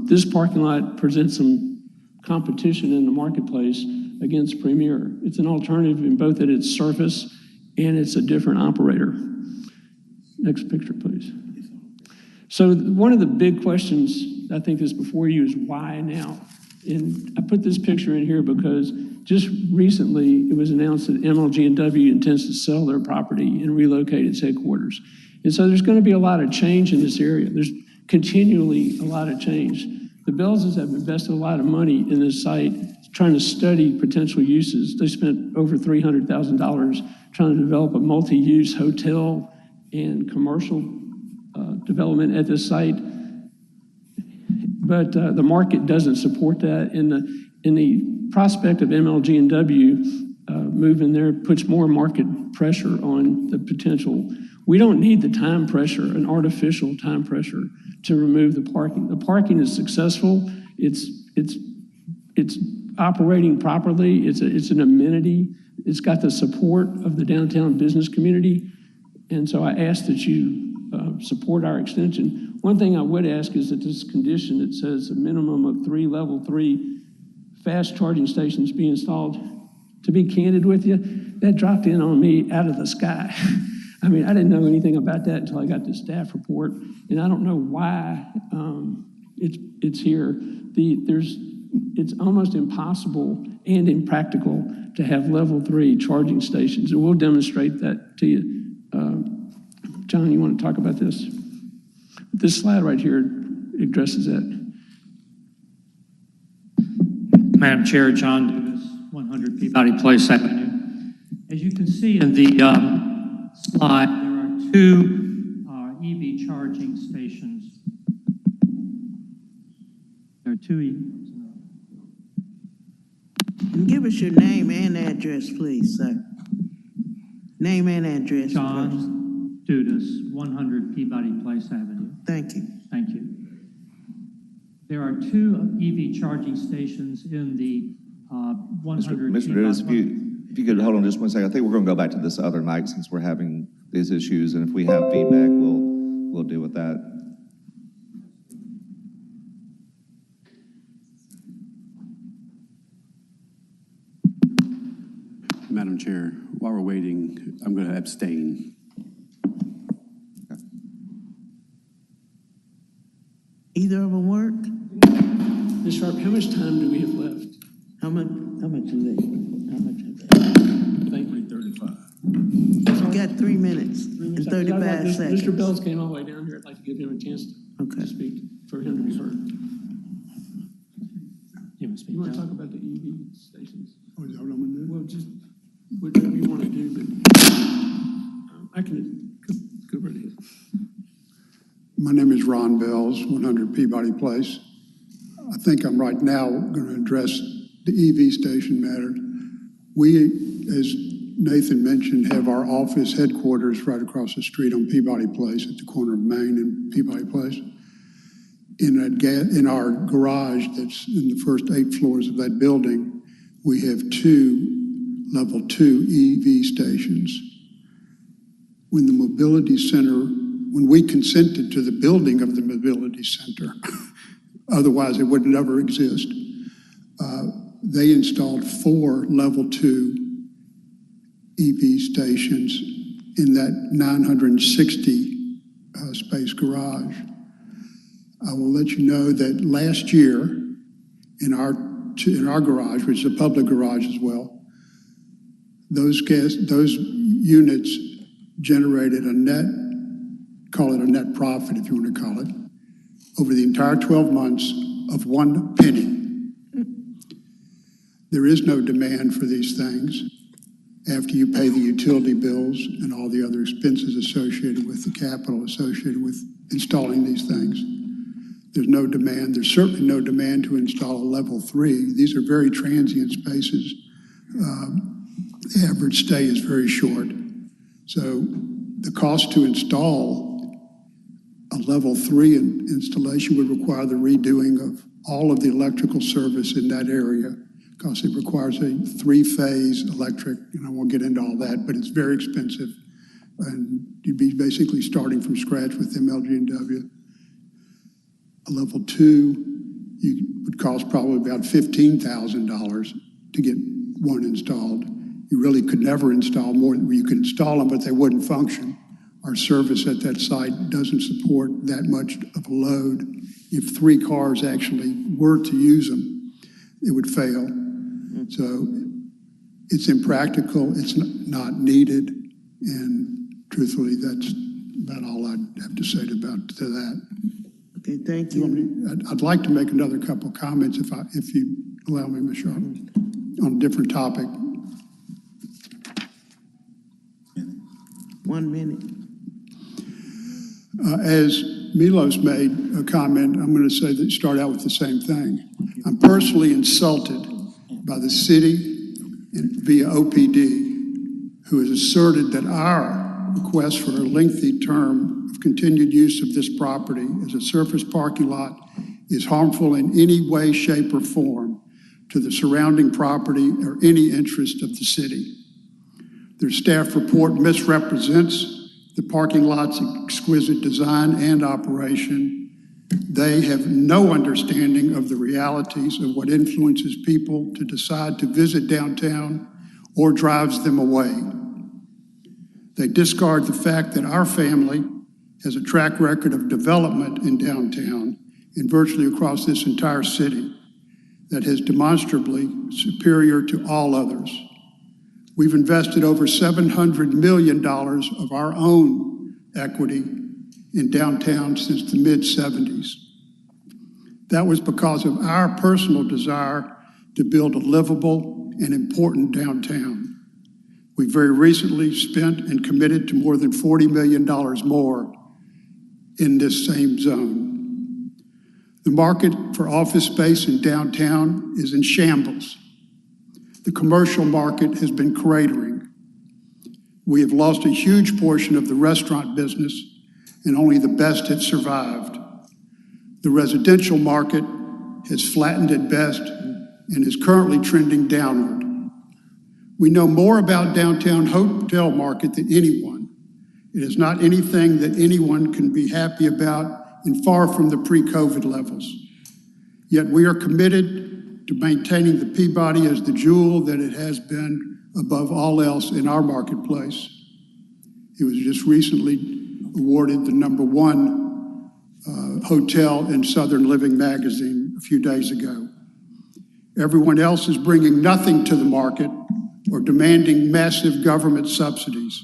this parking lot presents some competition in the marketplace against Premier. It's an alternative in both that it's surface and it's a different operator. Next picture, please. So one of the big questions I think is before you is why now? And I put this picture in here because just recently it was announced that MLG&W intends to sell their property and relocate its headquarters. And so there's going to be a lot of change in this area. There's continually a lot of change. The Bellses have invested a lot of money in this site trying to study potential uses. They spent over $300,000 trying to develop a multi-use hotel and commercial development at this site. But the market doesn't support that. In the prospect of MLG&W moving there puts more market pressure on the potential. We don't need the time pressure, an artificial time pressure, to remove the parking. The parking is successful. It's operating properly. It's an amenity. It's got the support of the downtown business community. And so I ask that you support our extension. One thing I would ask is that this condition that says a minimum of 3 level 3 fast charging stations be installed. To be candid with you, that dropped in on me out of the sky. I mean, I didn't know anything about that until I got the staff report, and I don't know why it's here. It's almost impossible and impractical to have level 3 charging stations, and we'll demonstrate that to you. John, you want to talk about this? This slide right here addresses that. Madam Chair, John Davis, 100 Peabody Place Avenue. As you can see in the slide, there are 2 EV charging stations. There are 2 EVs. And give us your name and address, please, sir. Name and address. John Dudas, 100 Peabody Place Avenue. Thank you. Thank you. There are 2 EV charging stations in the 100 Mr. Dudas, if you could hold on just one second. I think we're going to go back to this other mic since we're having these issues, and if we have feedback, we'll deal with that. Madam Chair, while we're waiting, I'm going to abstain. Either of them work? Ms. Sharp, how much time do we have left? How much is it? How much is it? Thank you. 35. You got 3 minutes and 35 seconds. Mr. Bells came all the way down here. I'd like to give him a chance Okay. to speak, for him to be heard. You want to talk about the EV stations? Oh, is that what I'm gonna do? Well, just whatever you want to do, but I can go right ahead. My name is Ron Bells, 100 Peabody Place. I think I'm right now going to address the EV station matter. We, as Nathan mentioned, have our office headquarters right across the street on Peabody Place at the corner of Main and Peabody Place. In our garage that's in the first 8 floors of that building, we have 2 level 2 EV stations. When the mobility center, when we consented to the building of the mobility center, otherwise it would never exist, they installed 4 level 2 EV stations in that 960 space garage. I will let you know that last year in our garage, which is a public garage as well, those units generated a net, call it a net profit if you want to call it, over the entire 12 months of 1 penny. There is no demand for these things after you pay the utility bills and all the other expenses associated with the capital associated with installing these things. There's no demand. There's certainly no demand to install a level 3. These are very transient spaces. The average stay is very short. So the cost to install a level 3 installation would require the redoing of all of the electrical service in that area, because it requires a 3-phase electric, and I won't get into all that, but it's very expensive. And you'd be basically starting from scratch with MLG&W. A level 2 would cost probably about $15,000 to get one installed. You really could never install more. You could install them, but they wouldn't function. Our service at that site doesn't support that much of a load. If 3 cars actually were to use them, it would fail. So it's impractical, it's not needed, and truthfully, that's about all I'd have to say to that. Okay, thank you. I'd like to make another couple comments if you allow me, Ms. Sharp, on a different topic. 1 minute. As Milos made a comment, I'm going to start out with the same thing. I'm personally insulted by the city via OPD, who has asserted that our request for a lengthy term of continued use of this property as a surface parking lot is harmful in any way, shape, or form to the surrounding property or any interest of the city. Their staff report misrepresents the parking lot's exquisite design and operation. They have no understanding of the realities of what influences people to decide to visit downtown or drives them away. They discard the fact that our family has a track record of development in downtown and virtually across this entire city that is demonstrably superior to all others. We've invested over $700 million of our own equity in downtown since the mid-'70s. That was because of our personal desire to build a livable and important downtown. We very recently spent and committed to more than $40 million more in this same zone. The market for office space in downtown is in shambles. The commercial market has been cratering. We have lost a huge portion of the restaurant business, and only the best have survived. The residential market has flattened at best and is currently trending downward. We know more about downtown hotel market than anyone. It is not anything that anyone can be happy about and far from the pre-COVID levels. Yet we are committed to maintaining the Peabody as the jewel that it has been above all else in our marketplace. It was just recently awarded the #1 hotel in Southern Living magazine a few days ago. Everyone else is bringing nothing to the market or demanding massive government subsidies.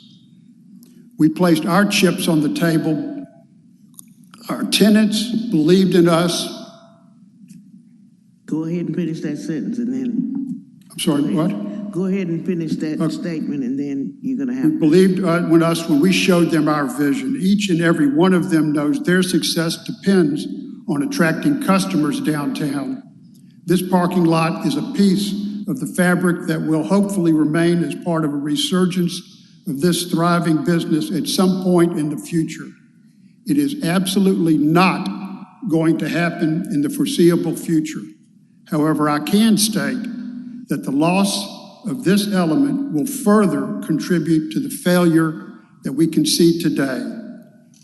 We placed our chips on the table. Our tenants believed in us. Go ahead and finish that sentence and then. I'm sorry, what? Go ahead and finish that statement and then you're going to have. We believed in us when we showed them our vision. Each and every one of them knows their success depends on attracting customers downtown. This parking lot is a piece of the fabric that will hopefully remain as part of a resurgence of this thriving business at some point in the future. It is absolutely not going to happen in the foreseeable future. However, I can state that the loss of this element will further contribute to the failure that we can see today.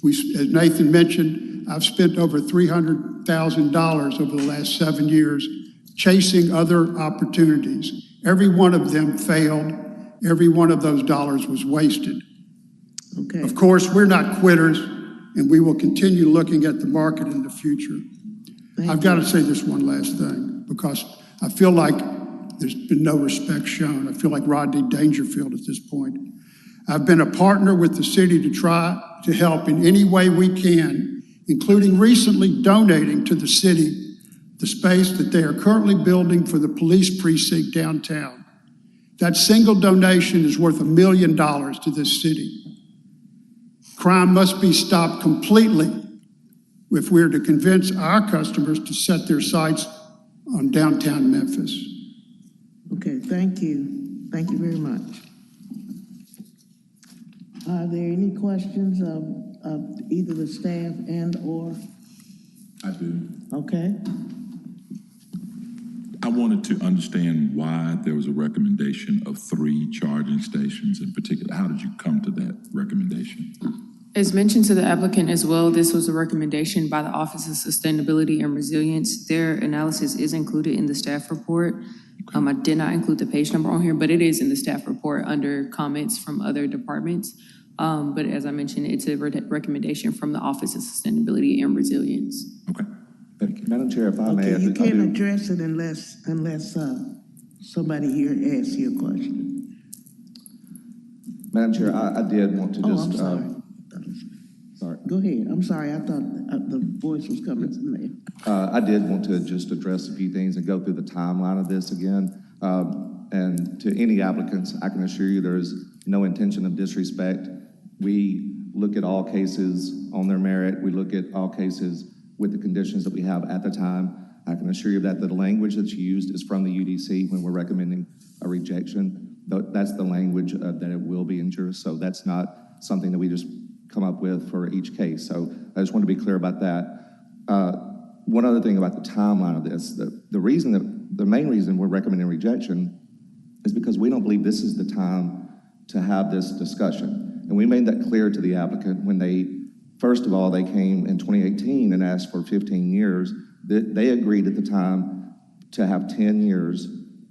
As Nathan mentioned, I've spent over $300,000 over the last 7 years chasing other opportunities. Every one of them failed. Every one of those dollars was wasted. Okay. Of course, we're not quitters, and we will continue looking at the market in the future. I've got to say this one last thing, because I feel like there's been no respect shown. I feel like Rodney Dangerfield at this point. I've been a partner with the city to try to help in any way we can, including recently donating to the city the space that they are currently building for the police precinct downtown. That single donation is worth $1 million to this city. Crime must be stopped completely if we're to convince our customers to set their sights on downtown Memphis. Okay, thank you. Thank you very much. Are there any questions of either the staff and or? I do. Okay. I wanted to understand why there was a recommendation of 3 charging stations in particular. How did you come to that recommendation? As mentioned to the applicant as well, this was a recommendation by the Office of Sustainability and Resilience. Their analysis is included in the staff report. I did not include the page number on here, but it is in the staff report under comments from other departments. But as I mentioned, it's a recommendation from the Office of Sustainability and Resilience. Okay, thank you. Madam Chair, if I may. Okay, you can't address it unless somebody here asks you a question. Madam Chair, I did want to just. I'm sorry. Sorry. Go ahead. I'm sorry. I thought the voice was coming from me. I did want to just address a few things and go through the timeline of this again. And to any applicants, I can assure you there is no intention of disrespect. We look at all cases on their merit. We look at all cases with the conditions that we have at the time. I can assure you that the language that's used is from the UDC when we're recommending a rejection. That's the language that it will be injurious. So that's not something that we just come up with for each case. So I just want to be clear about that. One other thing about the timeline of this, the main reason we're recommending rejection is because we don't believe this is the time to have this discussion. And we made that clear to the applicant when first of all, they came in 2018 and asked for 15 years. They agreed at the time to have 10 years,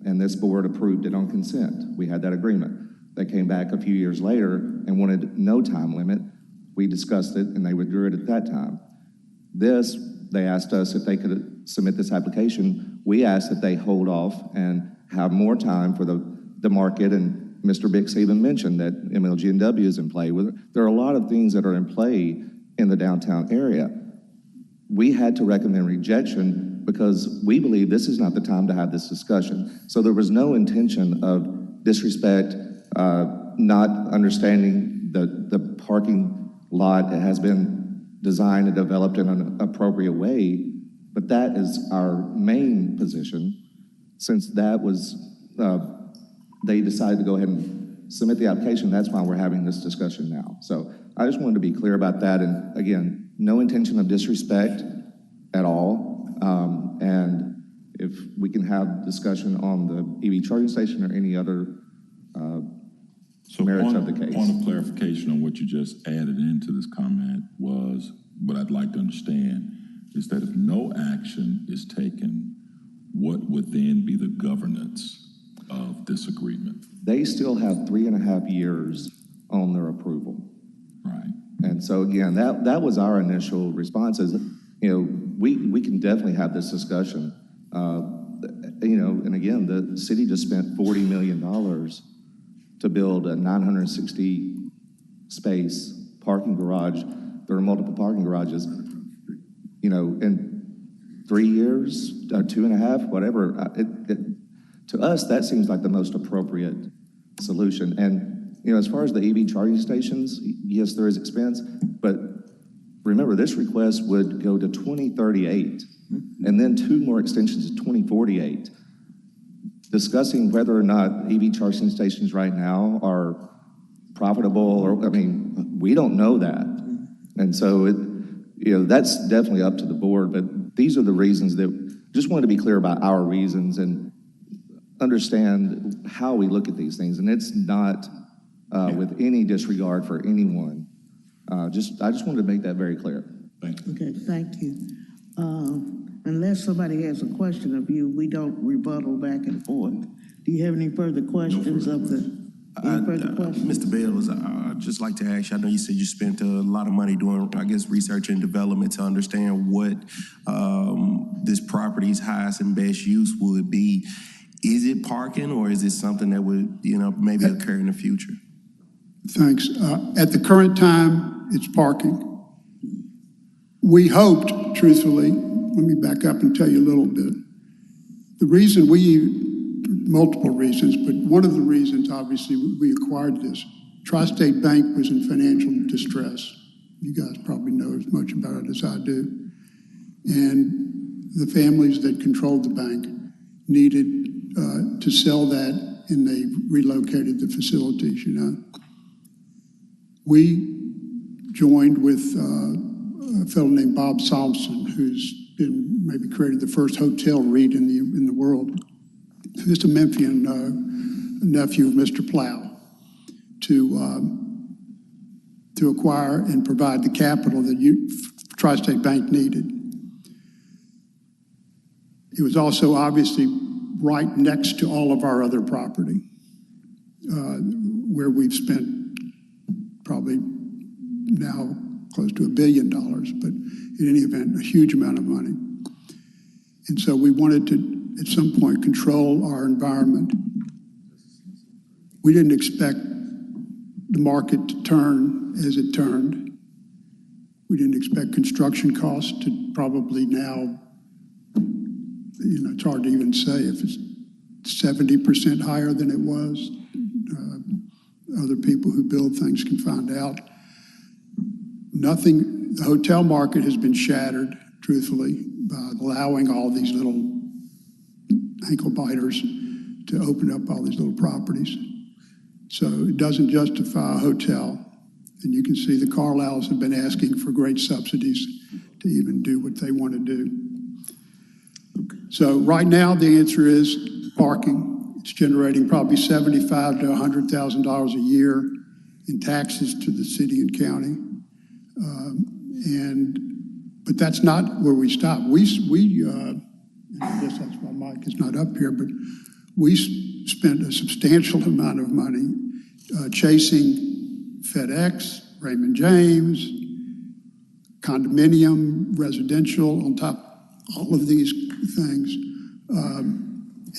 and this board approved it on consent. We had that agreement. They came back a few years later and wanted no time limit. We discussed it, and they withdrew it at that time. They asked us if they could submit this application. We asked that they hold off and have more time for the market, and Mr. Bix even mentioned that MLG&W is in play. There are a lot of things that are in play in the downtown area. We had to recommend rejection because we believe this is not the time to have this discussion. So there was no intention of disrespect, not understanding the parking lot has been designed and developed in an appropriate way, but that is our main position. Since that was, they decided to go ahead and submit the application, that's why we're having this discussion now. So I just wanted to be clear about that, and again, no intention of disrespect at all. And if we can have discussion on the EV charging station or any other merits of the case. Point of clarification on what you just added into this comment was, what I'd like to understand is that if no action is taken, what would then be the governance of this agreement? they still have 3.5 years on their approval. Right. And so again, that was our initial response is, we can definitely have this discussion. And again, the city just spent $40 million to build a 960 space parking garage. There are multiple parking garages, in 3 years, 2.5, whatever. To us, that seems like the most appropriate solution. And, as far as the EV charging stations, yes, there is expense, but remember, this request would go to 2038, and then 2 more extensions to 2048. Discussing whether or not EV charging stations right now are profitable, we don't know that. And so, that's definitely up to the board, but these are the reasons that, just wanted to be clear about our reasons and understand how we look at these things. And it's not with any disregard for anyone. I just wanted to make that very clear. Thank you. Okay, thank you. Unless somebody has a question of you, we don't rebuttal back and forth. Do you have any further questions any further questions? Mr. Bales, I'd just like to ask you, I know you said you spent a lot of money doing, research and development to understand what this property's highest and best use would be. Is it parking, or is it something that would, maybe occur in the future? Thanks. At the current time, it's parking. We hoped, truthfully, let me back up and tell you a little bit. The reason multiple reasons, but one of the reasons, obviously, we acquired this, Tri-State Bank was in financial distress. You guys probably know as much about it as I do. And the families that controlled the bank needed to sell that, and they relocated the facilities, We joined with a fellow named Bob Solomson, who's been maybe created the first hotel REIT in the world. He's a Memphian nephew of Mr. Plow, to acquire and provide the capital that Tri-State Bank needed. It was also obviously right next to all of our other property, where we've spent probably now close to $1 billion, but in any event, a huge amount of money. And so we wanted to, at some point, control our environment. We didn't expect the market to turn as it turned. We didn't expect construction costs to probably now, it's hard to even say if it's 70% higher than it was. Other people who build things can find out. The hotel market has been shattered, truthfully, by allowing all these little ankle biters to open up all these little properties. So it doesn't justify a hotel. And you can see the Carlyles have been asking for great subsidies to even do what they want to do. So right now, the answer is parking. It's generating probably $75,000 to $100,000 a year in taxes to the city and county. But that's not where we stop. I guess that's why Mike is not up here, but we spent a substantial amount of money chasing FedEx, Raymond James, condominium, residential, on top all of these things.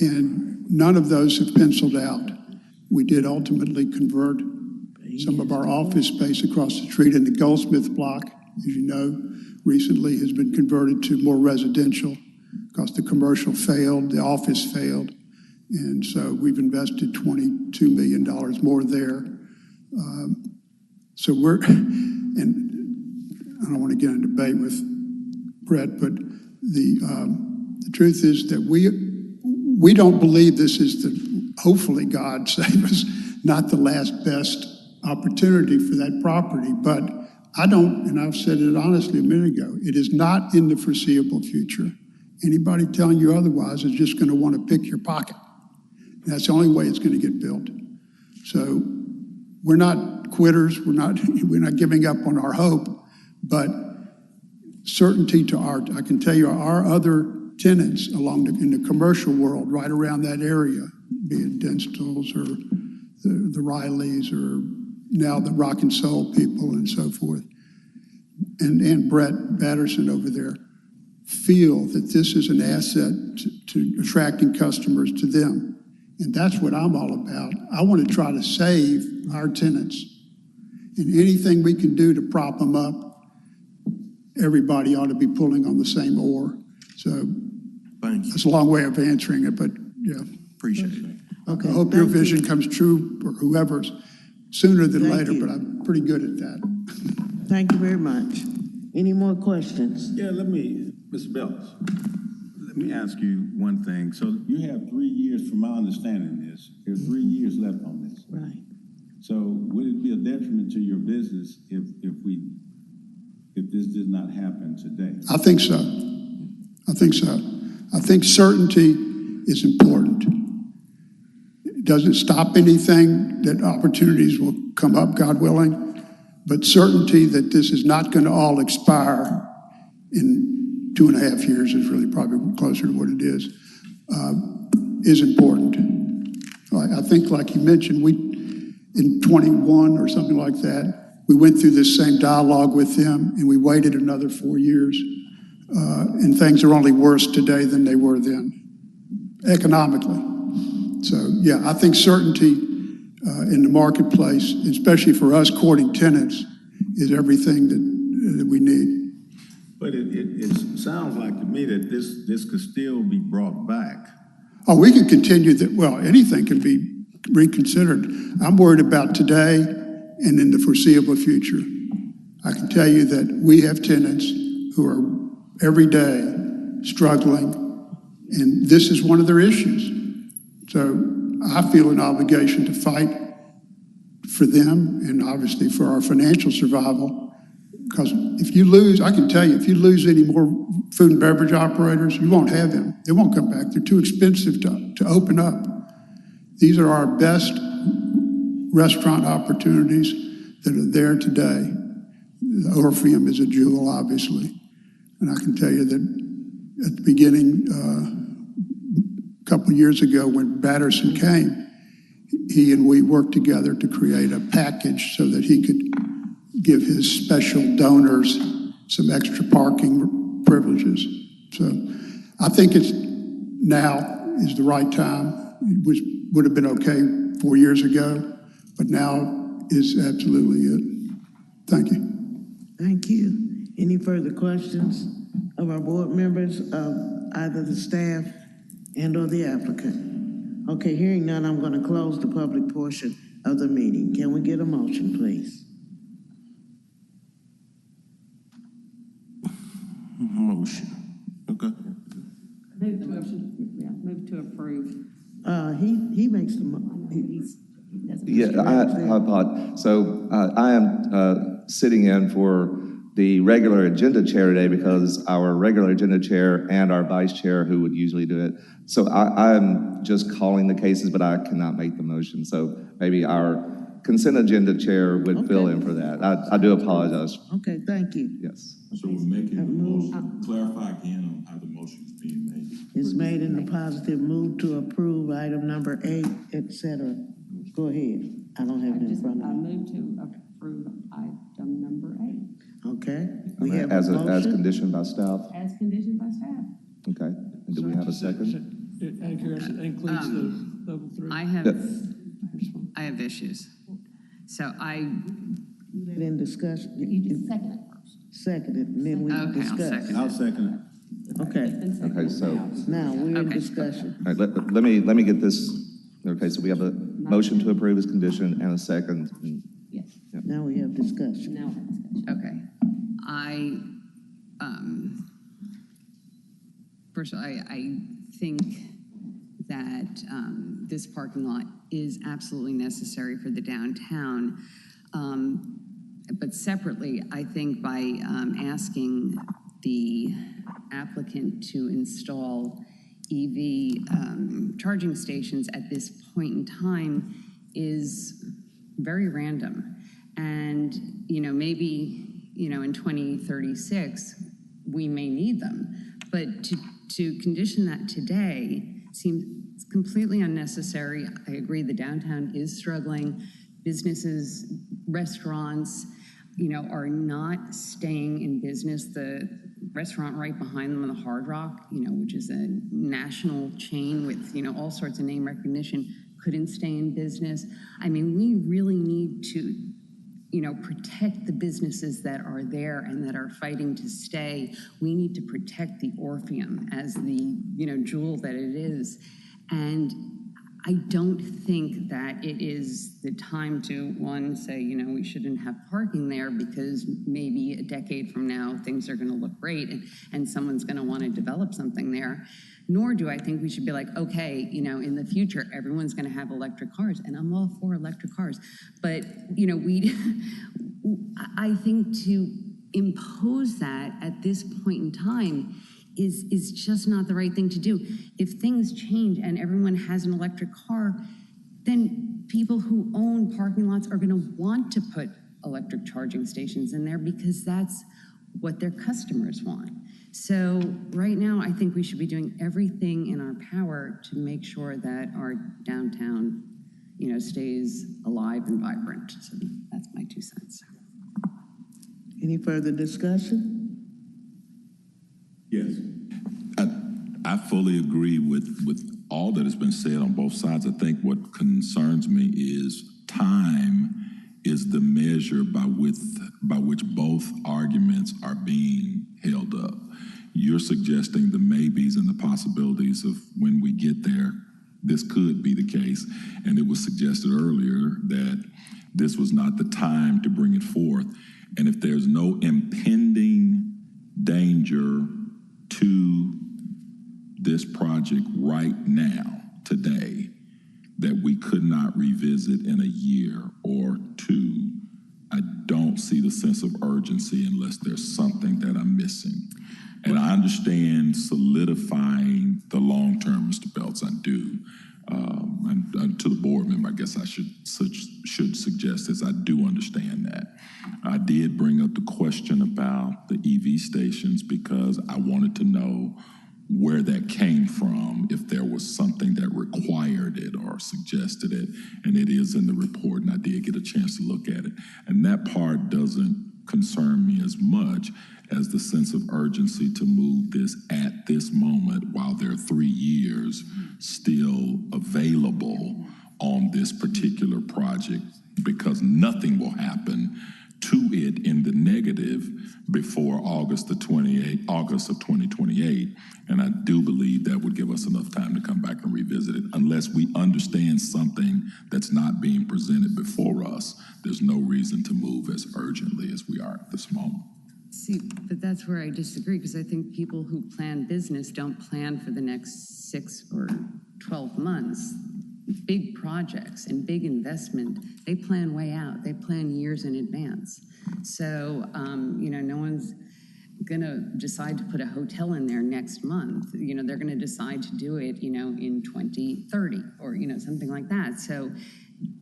And none of those have penciled out. We did ultimately convert some of our office space across the street in the Goldsmith block, as you know, recently has been converted to more residential because the commercial failed, the office failed. And so we've invested $22 million more there. So and I don't want to get in a debate with Brett, but the truth is that we don't believe this is hopefully God save us, not the last best opportunity for that property. But I don't, and I've said it honestly a minute ago, it is not in the foreseeable future. Anybody telling you otherwise is just going to want to pick your pocket. And that's the only way it's going to get built. So we're not quitters. We're not giving up on our hope, but certainty to I can tell you our other tenants in the commercial world right around that area, be it Denstals or the Rileys or now the Rock and Soul people and so forth, and Brett Batterson over there, feel that this is an asset to attracting customers to them. And that's what I'm all about. I want to try to save our tenants. And anything we can do to prop them up, everybody ought to be pulling on the same oar. So that's a long way of answering it, but yeah. Appreciate it. Okay, I hope your vision comes true, or whoever's, sooner than later, but I'm pretty good at that. Thank you very much. Any more questions? Yeah, Mr. Bells, let me ask you one thing. So you have 3 years, from my understanding this, there's 3 years left on this. Right. So would it be a detriment to your business if this did not happen today? I think so. I think so. I think certainty is important. It doesn't stop anything, that opportunities will come up, God willing, but certainty that this is not going to all expire in 2.5 years is really probably closer to what it is important. I think, like you mentioned, in 21 or something like that, we went through this same dialogue with them, and we waited another 4 years, and things are only worse today than they were then, economically. So, yeah, I think certainty in the marketplace, especially for us courting tenants, is everything that we need. But it sounds like to me that this could still be brought back. Oh, we can continue that. Well, anything can be reconsidered. I'm worried about today and in the foreseeable future. I can tell you that we have tenants who are every day struggling, and this is one of their issues. So I feel an obligation to fight for them and obviously for our financial survival. Because if you lose, I can tell you, if you lose any more food and beverage operators, you won't have them. They won't come back. They're too expensive to open up. These are our best restaurant opportunities that are there today. The Orpheum is a jewel, obviously. And I can tell you that at the beginning, a couple of years ago when Batterson came, he and we worked together to create a package so that he could give his special donors some extra parking privileges. So I think now is the right time. It would have been okay 4 years ago, but now is absolutely it. Thank you. Thank you. Any further questions of our board members, of either the staff and or the applicant? Okay, hearing none, I'm going to close the public portion of the meeting. Can we get a motion, please? Motion. Okay. Move to approve. He makes the Yeah, I apologize. So I am sitting in for the regular agenda chair today because our regular agenda chair and our vice chair, who would usually do it. So I'm just calling the cases, but I cannot make the motion. So maybe our consent agenda chair would fill in for that. I do apologize. Okay, thank you. Yes. So we're making the motion, clarify again on how the motion is being made. It's made in the positive, move to approve item number 8, etc. Go ahead. I don't have it in front of I me. move to approve item number 8. Okay. We have As a motion. as conditioned by staff. As conditioned by staff. Okay. And do we have a second? Out of curiosity, that includes the level 3. I have issues. So In discussion. You just second it first. Second it, and then we Okay, I'll discuss. second I'll second it. Okay. Okay, so, Now, we're in Okay. discussion. all right, let me get this. Okay, so we have a motion to approve as condition and a second. Yes. Now we have discussion. Now we're in discussion. okay. First of all, I think that this parking lot is absolutely necessary for the downtown. But separately, I think by asking the applicant to install EV charging stations at this point in time is very random. And, maybe, in 2036, we may need them. But to condition that today seems completely unnecessary. I agree the downtown is struggling. Businesses, restaurants, are not staying in business. The restaurant right behind them on the Hard Rock, which is a national chain with, all sorts of name recognition, couldn't stay in business. I mean, we really need to, protect the businesses that are there and that are fighting to stay. We need to protect the Orpheum as the, jewel that it is. And I don't think that it is the time to, one, say, we shouldn't have parking there because maybe a decade from now, things are going to look great and someone's going to want to develop something there. Nor do I think we should be like, okay, in the future, everyone's going to have electric cars. And I'm all for electric cars. But, I think to impose that at this point in time is just not the right thing to do. If things change and everyone has an electric car, then people who own parking lots are going to want to put electric charging stations in there because that's what their customers want. So right now, I think we should be doing everything in our power to make sure that our downtown, stays alive and vibrant. So that's my 2 cents. Any further discussion? Yes. I fully agree with all that has been said on both sides. I think what concerns me is time is the measure by which both arguments are being held up. You're suggesting the maybes and the possibilities of when we get there, this could be the case. And it was suggested earlier that this was not the time to bring it forth. And if there's no impending danger to this project right now, today, that we could not revisit in a year or two, I don't see the sense of urgency unless there's something that I'm missing. And I understand solidifying the long term, Mr. Beltz, I do. And to the board member, I guess I should suggest this. I do understand that. I did bring up the question about the EV stations because I wanted to know where that came from, if there was something that required it or suggested it, and it is in the report, and I did get a chance to look at it. And that part doesn't concern me as much as the sense of urgency to move this at this moment while there are 3 years still available on this particular project, because nothing will happen to it in the negative before August of 2028. And I do believe that would give us enough time to come back and revisit it. Unless we understand something that's not being presented before us, there's no reason to move as urgently as we are at this moment. See, but that's where I disagree, because I think people who plan business don't plan for the next 6 or 12 months. Big projects and big investment, they plan way out. They plan years in advance. So, no one's going to decide to put a hotel in there next month. They're going to decide to do it, in 2030 or, something like that. So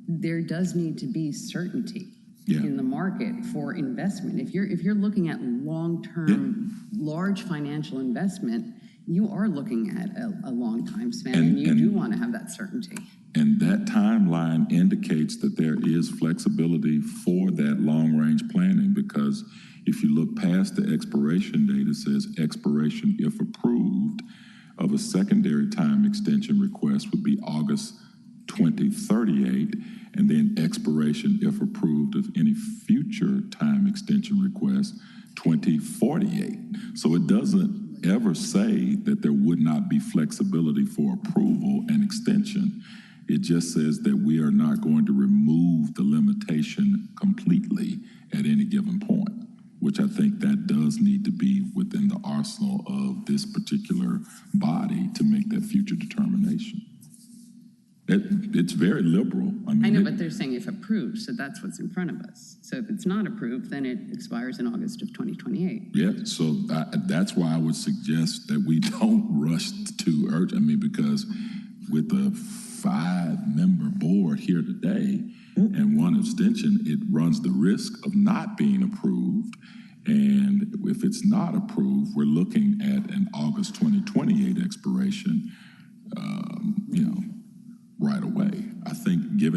there does need to be certainty in the market for investment. If you're looking at long-term, large financial investment, you are looking at a long time span, and you do want to have that certainty. And that timeline indicates that there is flexibility for that long-range planning, because if you look past the expiration date, it says expiration, if approved, of a secondary time extension request would be August 2038, and then expiration, if approved, of any future time extension request, 2048. So it doesn't ever say that there would not be flexibility for approval and extension. It just says that we are not going to remove the limitation completely at any given point, which I think that does need to be within the arsenal of this particular body to make that future determination. It's very liberal. I know, but they're saying if approved, so that's what's in front of us. So if it's not approved, then it expires in August of 2028. Yeah, so that's why I would suggest that we don't rush to urge. Because with a 5-member board here today and 1 abstention, it runs the risk of not being approved. And if it's not approved, we're looking at an August 2028 expiration.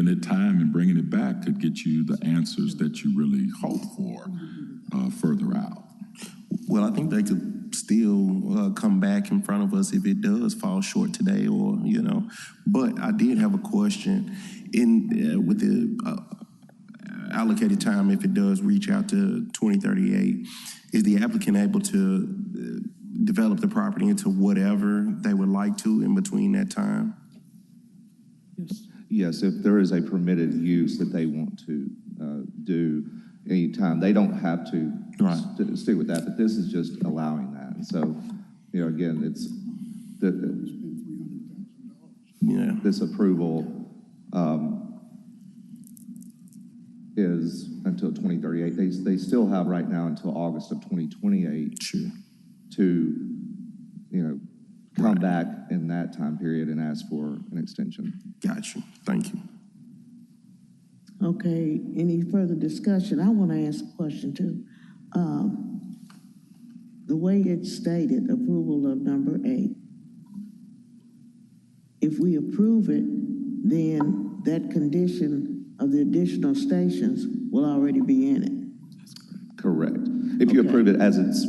giving it time and bringing it back could get you the answers that you really hope for further out. Well, I think they could still come back in front of us if it does fall short today, or, you know. But I did have a question with the allocated time, if it does reach out to 2038, is the applicant able to develop the property into whatever they would like to in between that time? Yes, if there is a permitted use that they want to do anytime, they don't have to stick with that, but this is just allowing that. And so, you know, again, it's this approval is until 2038. They still have right now until August of 2028 to, you know, come back in that time period and ask for an extension. Gotcha. Thank you. Okay, any further discussion? I want to ask a question too. The way it's stated, approval of number 8, if we approve it, then that condition of the additional stations will already be in it. Correct. If you approve it as it's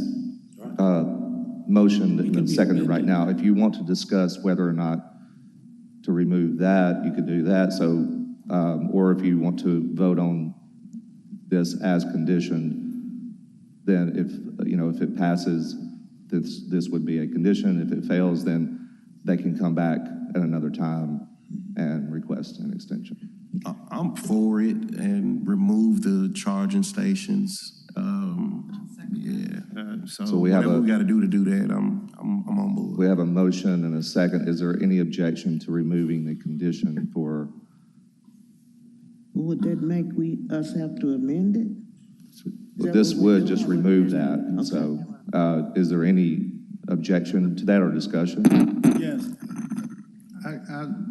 motioned and seconded right now, if you want to discuss whether or not to remove that, you could do that. So, or if you want to vote on this as conditioned, then if it passes, this would be a condition. If it fails, then they can come back at another time and request an extension. I'm for it and remove the charging stations. So we have whatever we got to do that, I'm on board. We have a motion and a second. Is there any objection to removing the condition for? Would that make us have to amend it? This would just remove that. Okay. So is there any objection to that or discussion? Yes.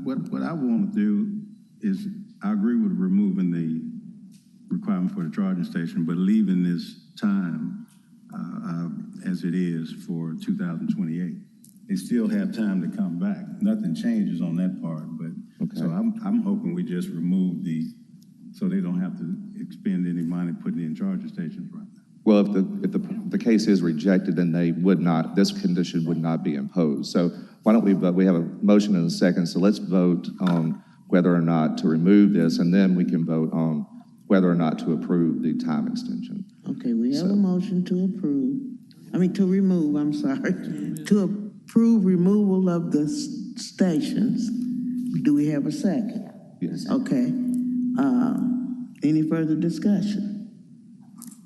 What I want to do is, I agree with removing the requirement for the charging station, but leaving this time as it is for 2028. They still have time to come back. Nothing changes on that part, but so I'm hoping we just remove so they don't have to expend any money putting in charging stations right now. Well, if the case is rejected, then this condition would not be imposed. So why don't we have a motion and a second, so let's vote on whether or not to remove this, and then we can vote on whether or not to approve the time extension. Okay, we have a motion to remove, I'm sorry, to approve removal of the stations. Do we have a second? Yes. Okay. Any further discussion?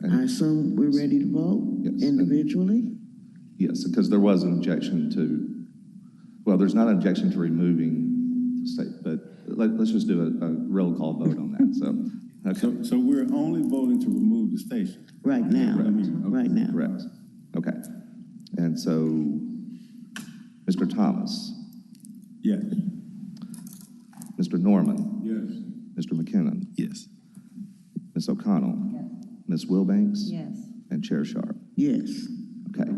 I assume we're ready to vote individually? Yes, because there was an objection there's not an objection to removing the state, but let's just do a roll call vote on that. So we're only voting to remove the station? Right now. Right now. Correct. Okay. And so, Mr. Thomas? Yes. Mr. Norman? Yes. Mr. McKinnon? Yes. Ms. O'Connell? Yes. Ms. Wilbanks? Yes. And Chair Sharp? Yes. Okay.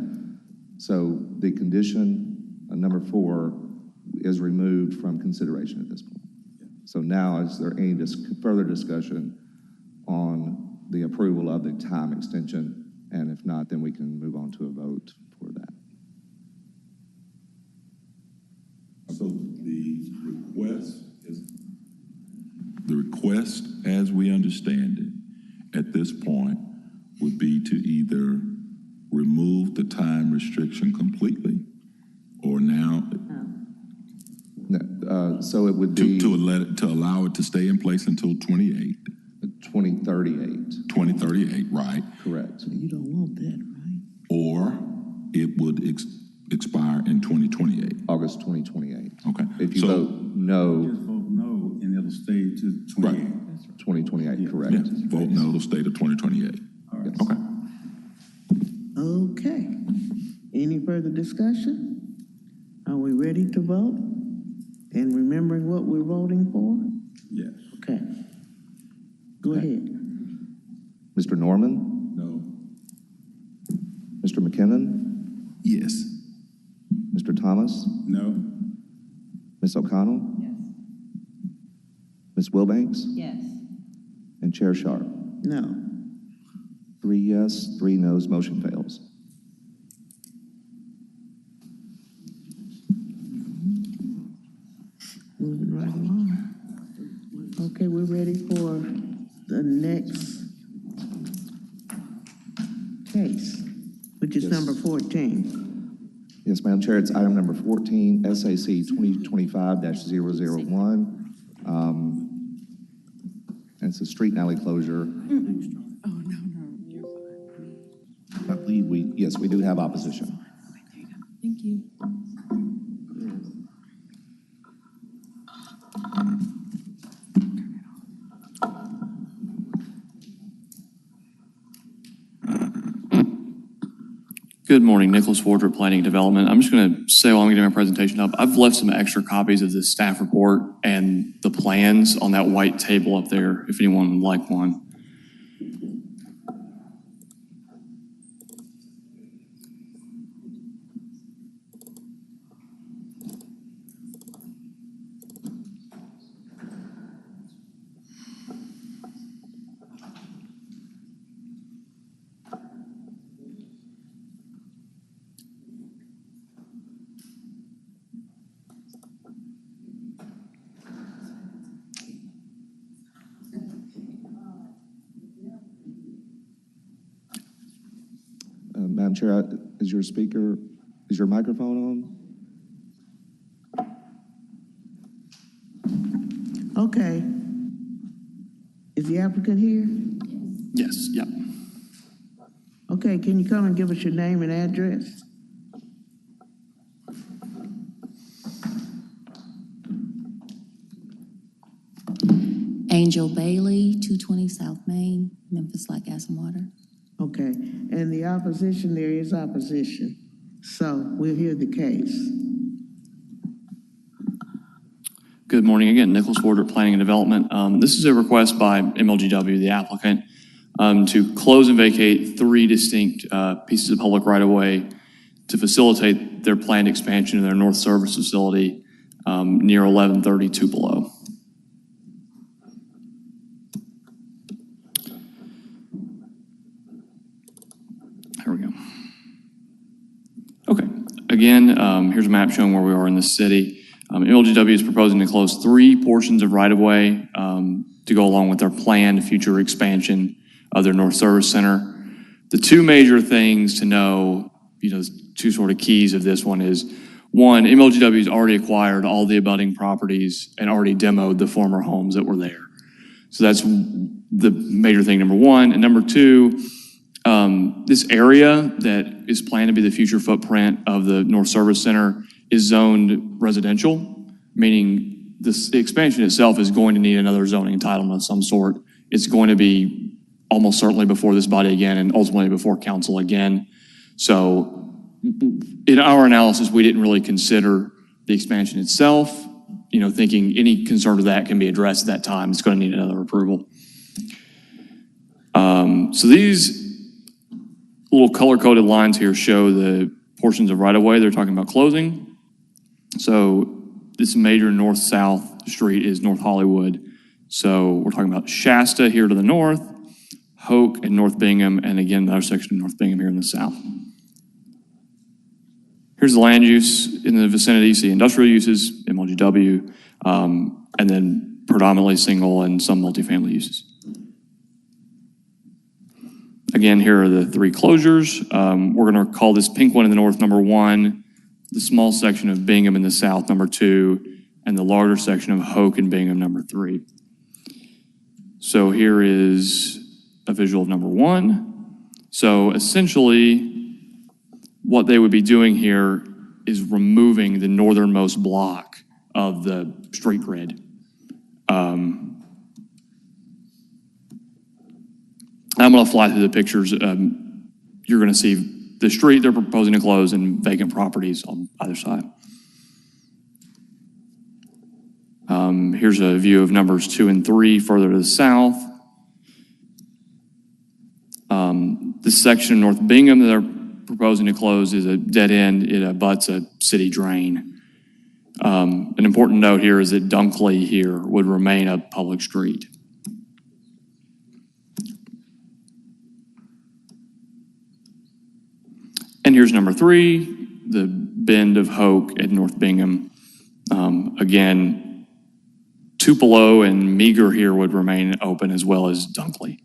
So the condition, number 4, is removed from consideration at this point. So now, is there any further discussion on the approval of the time extension? And if not, then we can move on to a vote for that. So the request, as we understand it, at this point, would be to either remove the time restriction completely, or now so it would be to allow it to stay in place until 2038. 2038. 2038, right? So Correct. you don't want that, right? Or it would expire in 2028. August 2028. Okay. If you vote no. Just vote no, and it'll stay to 28. Right. 2028, correct. Yeah. Vote no, it'll stay to 2028. All right. Okay. Okay. Any further discussion? Are we ready to vote? And remembering what we're voting for? Yes. Okay. Go ahead. Mr. Norman? No. Mr. McKinnon? Yes. Mr. Thomas? No. Ms. O'Connell? Yes. Ms. Wilbanks, Yes. and Chair Sharp. No. 3 yes, 3 no's, motion fails. Moving right along. Okay, we're ready for the next case, which is Yes. number 14. Yes, Madam Chair, it's item number 14, SAC 2025-001. And it's a street and alley closure. I believe yes, we do have opposition. Thank you. Good morning, Nicholas Wardrop, Planning and Development. I'm just going to say while I'm getting my presentation up, I've left some extra copies of the staff report and the plans on that white table up there, if anyone would like one. Madam Chair, is your microphone on? Okay. Is the applicant here? Yes, yep. Okay, can you come and give us your name and address? Angel Bailey, 220 South Main, Memphis Light Gas and Water. Okay, and the opposition, there is opposition. So we'll hear the case. Good morning again, Nicholas Wardrop, Planning and Development. This is a request by MLGW, the applicant, to close and vacate 3 distinct pieces of public right-of-way to facilitate their planned expansion of their North Service facility near 1130 Tupelo. Here we go. Okay, again, here's a map showing where we are in the city. MLGW is proposing to close 3 portions of right-of-way to go along with their planned future expansion of their North Service Center. The 2 major things to know, 2 sort of keys of this one is, 1, MLGW has already acquired all the abutting properties and already demoed the former homes that were there. So that's the major thing, number 1. And number 2, this area that is planned to be the future footprint of the North Service Center is zoned residential, meaning this expansion itself is going to need another zoning entitlement of some sort. It's going to be almost certainly before this body again and ultimately before council again. So in our analysis, we didn't really consider the expansion itself, thinking any concern of that can be addressed at that time. It's going to need another approval. So these little color-coded lines here show the portions of right-of-way they're talking about closing. So this major north-south street is North Hollywood. So we're talking about Shasta here to the north, Hoke and North Bingham, and again, another section of North Bingham here in the south. Here's the land use in the vicinity. See industrial uses, MLGW, and then predominantly single and some multifamily uses. Again, here are the 3 closures. We're going to call this pink one in the north number 1, the small section of Bingham in the south number 2, and the larger section of Hoke and Bingham number 3. So here is a visual of number 1. So essentially, what they would be doing here is removing the northernmost block of the street grid. I'm going to fly through the pictures. You're going to see the street they're proposing to close and vacant properties on either side. Here's a view of numbers 2 and 3 further to the south. This section of North Bingham that they're proposing to close is a dead end. It abuts a city drain. An important note here is that Dunkley here would remain a public street. And here's number 3, the Bend of Hoke at North Bingham. Again, Tupelo and Meager here would remain open, as well as Dunkley.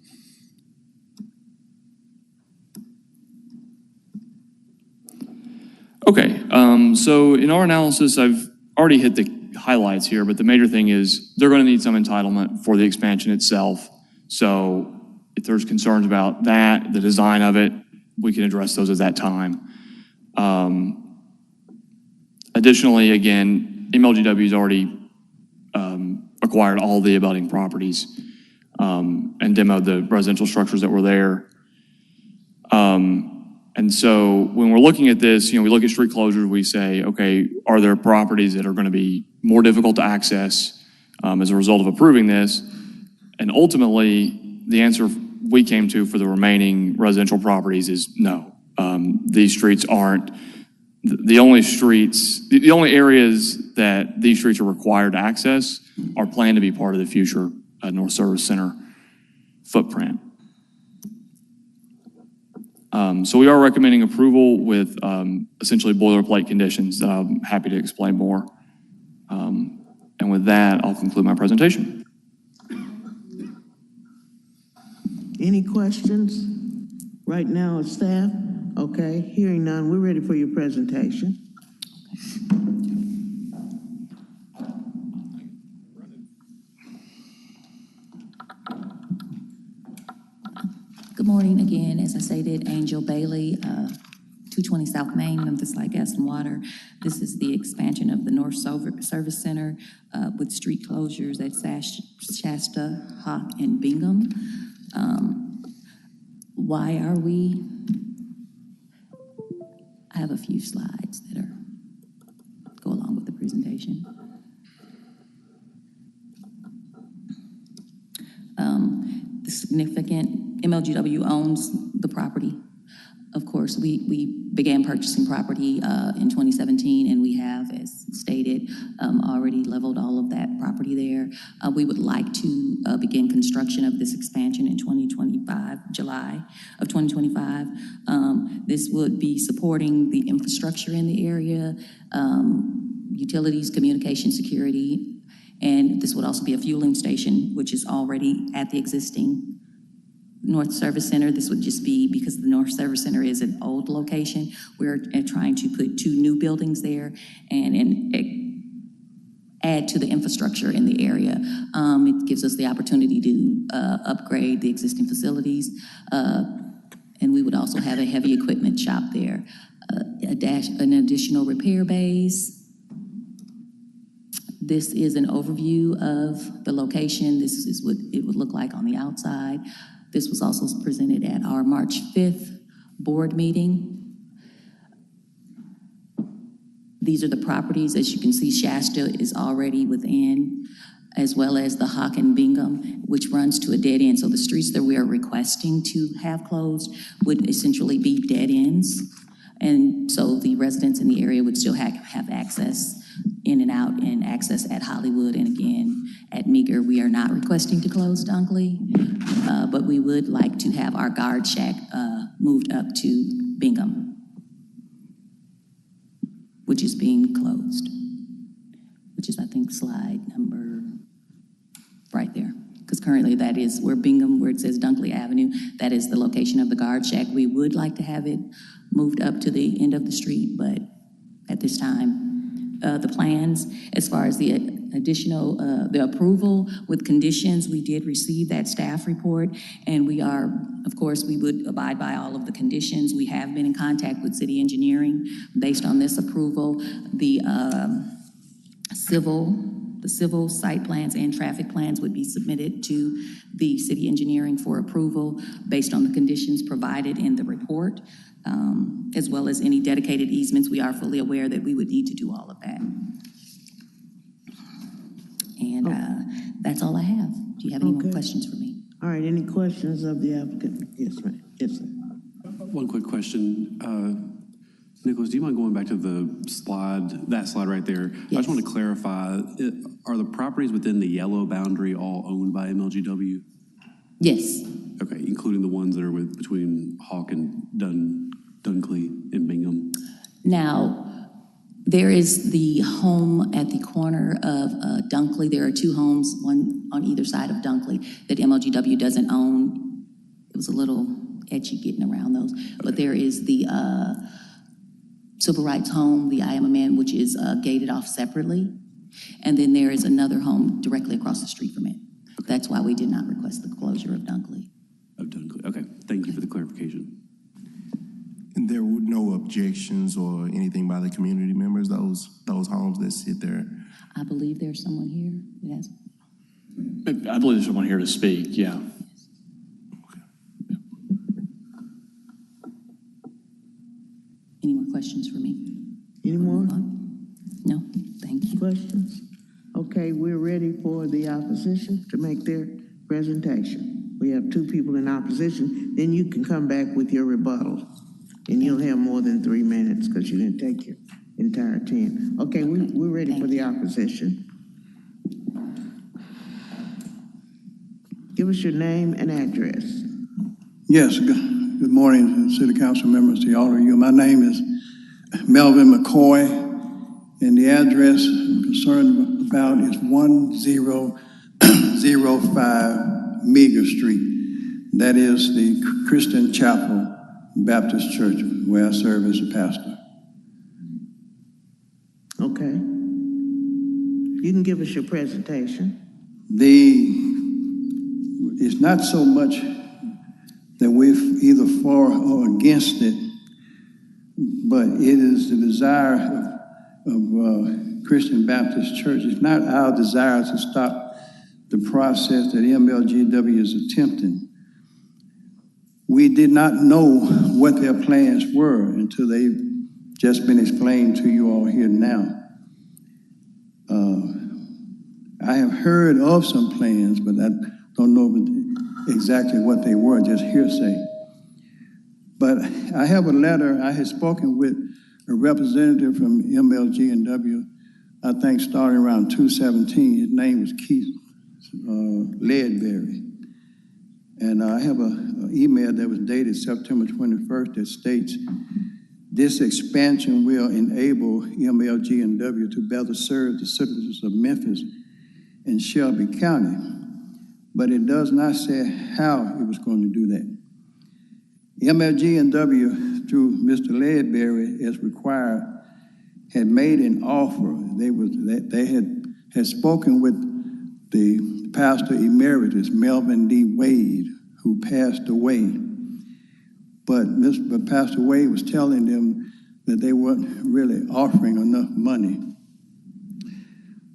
Okay, so in our analysis, I've already hit the highlights here, but the major thing is they're going to need some entitlement for the expansion itself. So if there's concerns about that, the design of it, we can address those at that time. Additionally, again, MLGW has already acquired all the abutting properties and demoed the residential structures that were there. And so when we're looking at this, we look at street closures, we say, okay, are there properties that are going to be more difficult to access as a result of approving this? And ultimately, the answer we came to for the remaining residential properties is no. These streets aren't, the only areas that these streets are required to access are planned to be part of the future North Service Center footprint. So we are recommending approval with essentially boilerplate conditions that I'm happy to explain more. And with that, I'll conclude my presentation. Any questions right now of staff? Okay, hearing none, we're ready for your presentation. Good morning again. As I stated, Angel Bailey, 220 South Main, Memphis Light, Gas and Water. This is the expansion of the North Service Center with street closures at Shasta, Hawk, and Bingham. Why are we? I have a few slides that go along with the presentation. The significant, MLGW owns the property. Of course, we began purchasing property in 2017, and we have, as stated, already leveled all of that property there. We would like to begin construction of this expansion in 2025, July of 2025. This would be supporting the infrastructure in the area, utilities, communication, security, and this would also be a fueling station, which is already at the existing North Service Center. This would just be because the North Service Center is an old location. We're trying to put 2 new buildings there and add to the infrastructure in the area. It gives us the opportunity to upgrade the existing facilities, and we would also have a heavy equipment shop there, an additional repair base. This is an overview of the location. This is what it would look like on the outside. This was also presented at our March 5th board meeting. These are the properties. As you can see, Shasta is already within, as well as the Hawk and Bingham, which runs to a dead end. So the streets that we are requesting to have closed would essentially be dead ends. And so the residents in the area would still have access in and out, and access at Hollywood. And again, at Meager, we are not requesting to close Dunkley, but we would like to have our guard shack moved up to Bingham, which is being closed, which is, I think, slide number right there. Because currently that is where Bingham, where it says Dunkley Avenue, that is the location of the guard shack. We would like to have it moved up to the end of the street, but at this time, the plans, as far as the additional, the approval with conditions, we did receive that staff report, and we are, of course, we would abide by all of the conditions. We have been in contact with city engineering based on this approval. The civil site plans and traffic plans would be submitted to the city engineering for approval based on the conditions provided in the report. As well as any dedicated easements. We are fully aware that we would need to do all of that. And that's all I have. Do you have any more questions for me? All right, any questions of the applicant? Yes, ma'am. Yes, sir. One quick question. Nicholas, do you mind going back to the slide, that slide right there? I just want to clarify, are the properties within the yellow boundary all owned by MLGW? Yes. Okay, including the ones that are between Hawk and Dunkley and Bingham? Now, there is the home at the corner of Dunkley. There are two homes, one on either side of Dunkley, that MLGW doesn't own. It was a little edgy getting around those. But there is the Civil Rights Home, the I Am a Man, which is gated off separately. And then there is another home directly across the street from it. That's why we did not request the closure of Dunkley. Of Dunkley, okay. Thank you for the clarification. And there were no objections or anything by the community members, those homes that sit there? I believe there's someone here that has. I believe there's someone here to speak, yeah. Any more questions for me? Any more? No, thank you. Questions? Okay, we're ready for the opposition to make their presentation. We have two people in opposition, then you can come back with your rebuttal. And you'll have more than 3 minutes because you didn't take your entire 10. Okay, we're ready for the opposition. Give us your name and address. Yes, good morning, City Council members, to all of you. My name is Melvin McCoy, and the address I'm concerned about is 1005 Meager Street. That is the Christian Chapel Baptist Church, where I serve as a pastor. Okay. You can give us your presentation. It's not so much that we're either for or against it, but it is the desire of Christian Baptist Church. It's not our desire to stop the process that MLGW is attempting. We did not know what their plans were until they've just been explained to you all here now. I have heard of some plans, but I don't know exactly what they were, just hearsay. But I have a letter. I had spoken with a representative from MLG&W, I think starting around 2017. His name was Keith Ledberry. And I have an email that was dated September 21st that states, this expansion will enable MLG&W to better serve the citizens of Memphis and Shelby County. But it does not say how it was going to do that. MLG&W, through Mr. Ledberry, as required, had made an offer. They had spoken with the pastor emeritus, Melvin D. Wade, who passed away. But Pastor Wade was telling them that they weren't really offering enough money.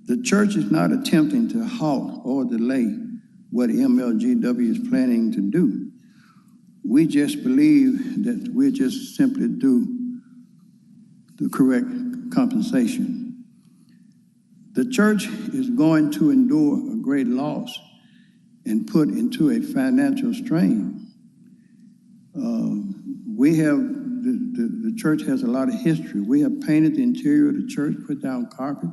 The church is not attempting to halt or delay what MLGW is planning to do. We just believe that we just simply do the correct compensation. The church is going to endure a great loss and put into a financial strain. The church has a lot of history. We have painted the interior of the church, put down carpet.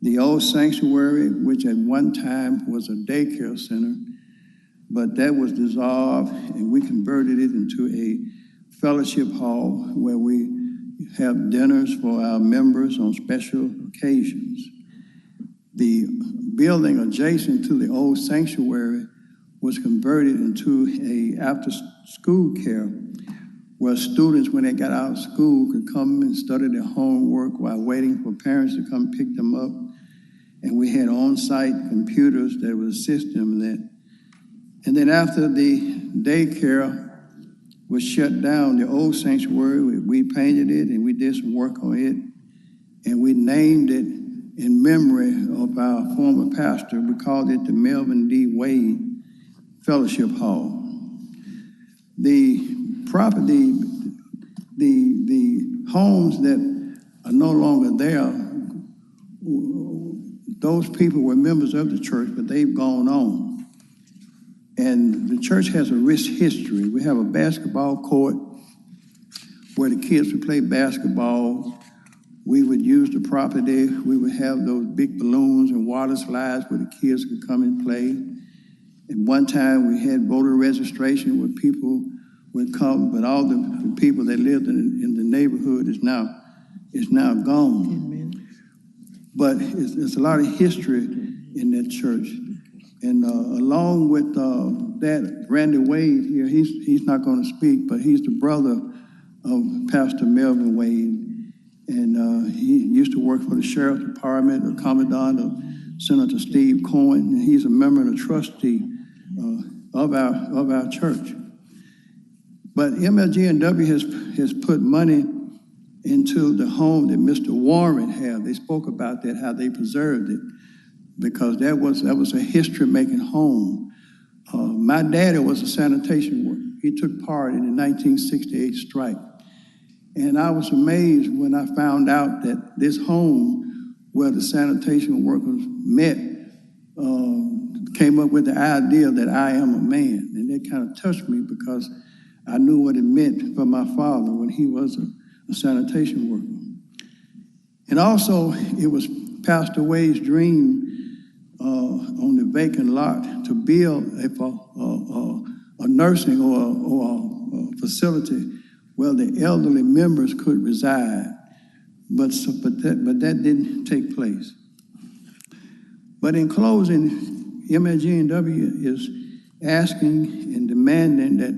The old sanctuary, which at one time was a daycare center, but that was dissolved and we converted it into a fellowship hall where we have dinners for our members on special occasions. The building adjacent to the old sanctuary was converted into a after-school care where students, when they got out of school, could come and study their homework while waiting for parents to come pick them up. And we had on-site computers that would assist them in that. And then after the daycare was shut down, the old sanctuary, we painted it and we did some work on it. And we named it in memory of our former pastor. We called it the Melvin D. Wade Fellowship Hall. The property, the homes that are no longer there, those people were members of the church, but they've gone on. And the church has a rich history. We have a basketball court. where the kids would play basketball. We would use the property. We would have those big balloons and water slides where the kids could come and play. At one time, we had voter registration where people would come, but all the people that lived in the neighborhood is now gone. But it's a lot of history in that church. And along with that, Randy Wade here, he's not going to speak, but he's the brother of Pastor Melvin Wade. And he used to work for the Sheriff's Department, the Commandant of Senator Steve Cohen, and he's a member and a trustee of our church. But MLGNW has put money into the home that Mr. Warren had. They spoke about that, how they preserved it, because that was a history-making home. My daddy was a sanitation worker. He took part in the 1968 strike. And I was amazed when I found out that this home where the sanitation workers met came up with the idea that I am a man. And that kind of touched me because I knew what it meant for my father when he was a sanitation worker. And also, it was Pastor Wade's dream on the vacant lot to build a nursing or a facility where the elderly members could reside, but that didn't take place. But in closing, MLGNW is asking and demanding that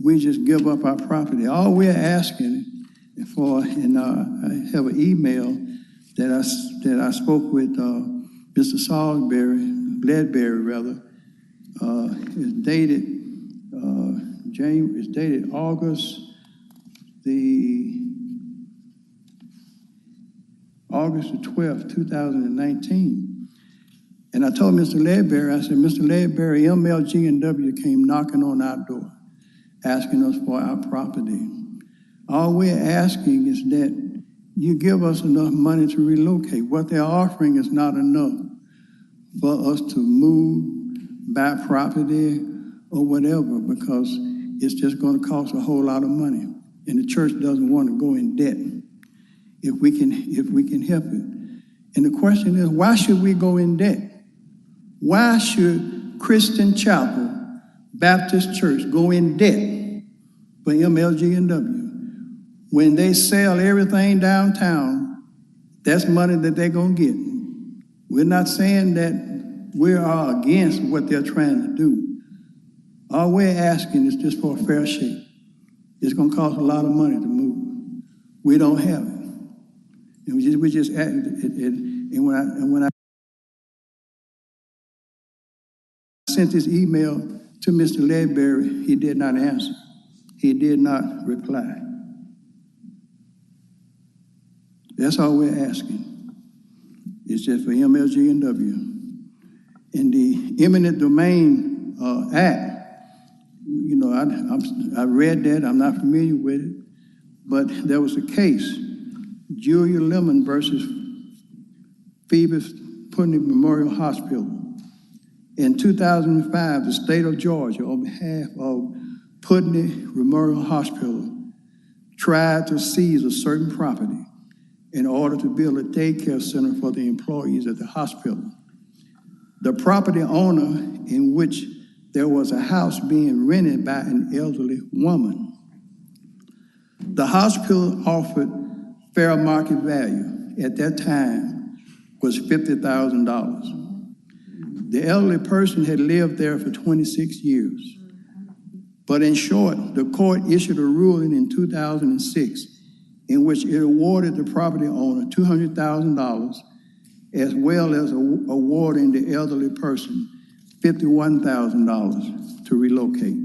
we just give up our property. All we're asking for, and I have an email that I spoke with Mr. Salisbury, Ledbury rather, is dated August the 12th, 2019. And I told Mr. Ledbury, I said, Mr. Ledbury, MLGNW came knocking on our door, asking us for our property. All we're asking is that you give us enough money to relocate. What they're offering is not enough for us to move, buy property, or whatever, because it's just going to cost a whole lot of money. And the church doesn't want to go in debt if we can help it. And the question is, why should we go in debt? Why should Christian Chapel Baptist Church go in debt for MLGNW? When they sell everything downtown, that's money that they're going to get. We're not saying that we are against what they're trying to do. All we're asking is just for a fair shake. It's going to cost a lot of money to move. We don't have it. And we just and when I sent this email to Mr. Ledbury, he did not answer. He did not reply. That's all we're asking. It's just for MLGNW. In the Eminent Domain Act, you know, I read that. I'm not familiar with it. But there was a case, Julia Lemon versus Phoebus Putney Memorial Hospital. In 2005, the state of Georgia, on behalf of Putney Memorial Hospital, tried to seize a certain property in order to build a daycare center for the employees at the hospital. The property owner, in which there was a house being rented by an elderly woman. The hospital offered fair market value at that time was $50,000. The elderly person had lived there for 26 years. But in short, the court issued a ruling in 2006 in which it awarded the property owner $200,000 as well as awarding the elderly person $51,000 to relocate.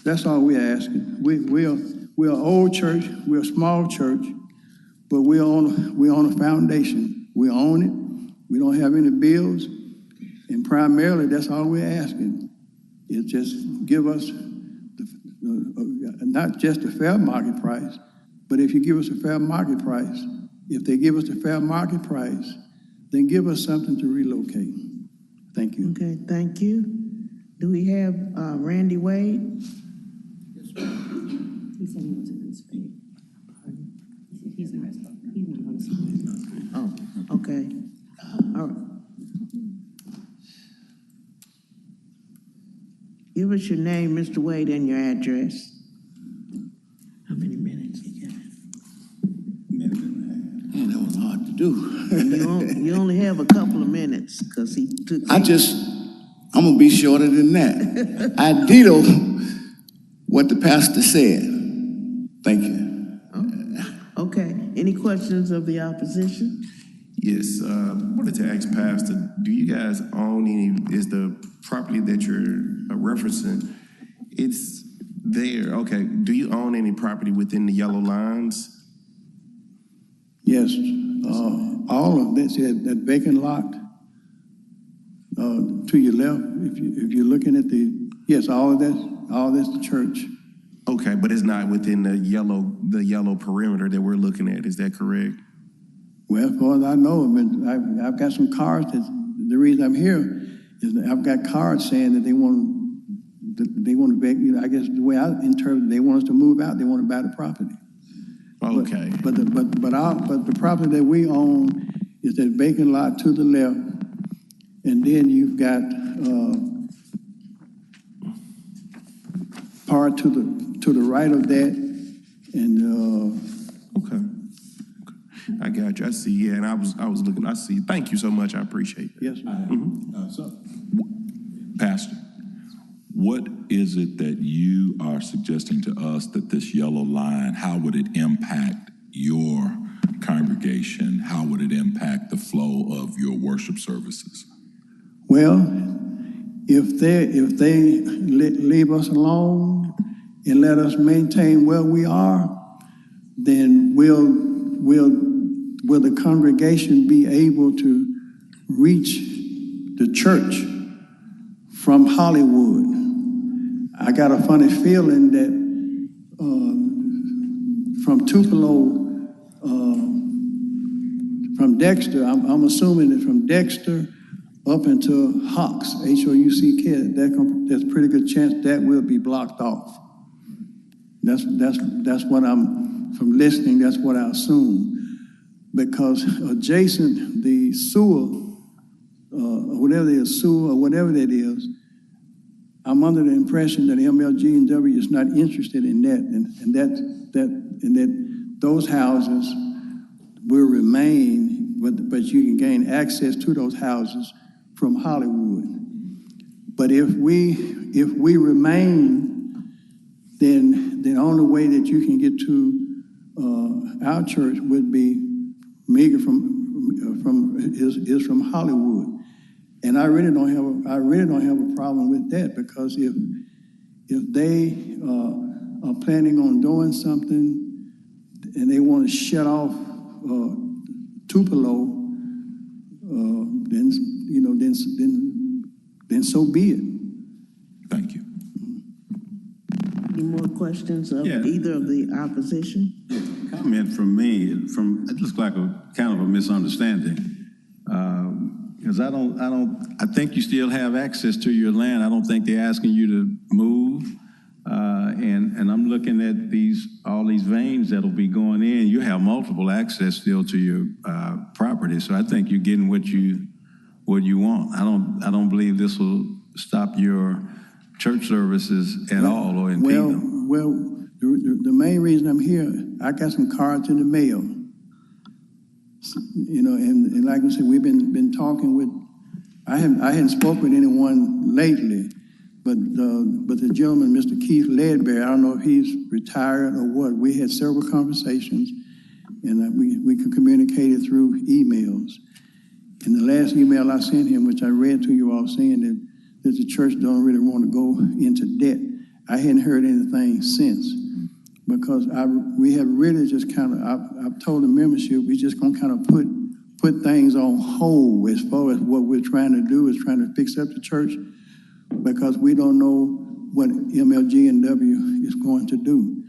That's all we're asking. We're an old church, we're a small church, but we're on a foundation. We own it, we don't have any bills, and primarily that's all we're asking. Is just give us not just a fair market price, but if you give us a fair market price, if they give us a fair market price, then give us something to relocate. Thank you. Okay, thank you. Do we have Randy Wade? He said he wasn't going to speak. Okay. All right. Give us your name, Mr. Wade, and your address. How many minutes you got? Man, that was hard to do. You only have a couple of minutes, because he took... I'm gonna be shorter than that. I ditto what the pastor said. Thank you. Okay. Any questions of the opposition? Yes, I wanted to ask Pastor, do you guys own any, is the property that you're referencing, it's there, okay, do you own any property within the yellow lines? Yes, all of this, that vacant lot to your left, if you're looking at yes, all that's the church. Okay, but it's not within the yellow perimeter that we're looking at, is that correct? Well, as far as I know, I've got some cards that the reason I'm here is that I've got cards saying that they want to, I guess the way I interpret it, they want us to move out, they want to buy the property. Okay. But the property that we own is that vacant lot to the left, and then you've got part to the right of that, and okay. I got you. I see. Yeah, and I was looking. I see. Thank you so much. I appreciate it. Yes. Pastor, what is it that you are suggesting to us that this yellow line, how would it impact your congregation? How would it impact the flow of your worship services? Well, if they leave us alone and let us maintain where we are, then will the congregation be able to reach the church from Hollywood? I got a funny feeling that from Tupelo, from Dexter, I'm assuming that from Dexter up into Hawks, H-O-U-C-K, there's a pretty good chance that will be blocked off. That's what from listening, that's what I assume. Because adjacent the sewer, whatever it is, sewer or whatever that is, I'm under the impression that MLG&W is not interested in that, and that those houses will remain, but you can gain access to those houses from Hollywood. But if we remain, then the only way that you can get to our church would be Meager is from Hollywood, and I really don't have a problem with that, because if they are planning on doing something and they want to shut off Tupelo, then so be it. Thank you. Any more questions of either of the opposition? Comment from me, it looks like a kind of a misunderstanding. Because I think you still have access to your land. I don't think they're asking you to move. And I'm looking at all these veins that'll be going in. You have multiple access still to your property. So I think you're getting what you want. I don't believe this will stop your church services at all or impede them. Well, the main reason I'm here, I got some cards in the mail. And like I said, we've been talking with. I hadn't spoken with anyone lately, but the gentleman, Mr. Keith Ledbetter, I don't know if he's retired or what. We had several conversations, and we could communicate through emails. And the last email I sent him, which I read to you all, saying that the church don't really want to go into debt. I hadn't heard anything since, because we have really just kind of, I've told the membership, we just gonna kind of put things on hold as far as what we're trying to do is trying to fix up the church, because we don't know what MLG&W is going to do.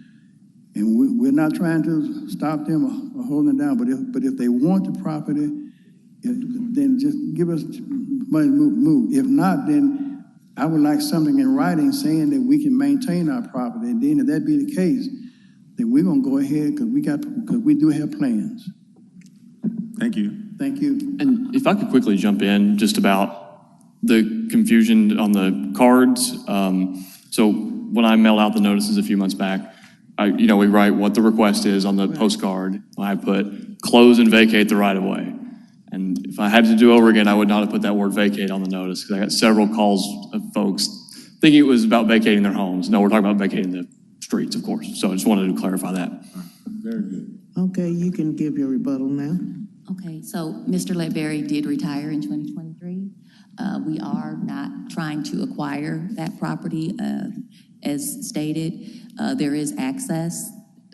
And we're not trying to stop them or hold them down, but if they want the property, then just give us money to move. If not, then I would like something in writing saying that we can maintain our property. And then if that be the case, then we're gonna go ahead because we do have plans. Thank you. Thank you. And if I could quickly jump in just about the confusion on the cards. So when I mailed out the notices a few months back, we write what the request is on the postcard. I put close and vacate the right of way. And if I had to do over again, I would not have put that word vacate on the notice because I got several calls of folks thinking it was about vacating their homes. No, we're talking about vacating the streets, of course. So I just wanted to clarify that. Very good. Okay, you can give your rebuttal now. Okay, so Mr. Ledbury did retire in 2023. We are not trying to acquire that property. As stated, there is access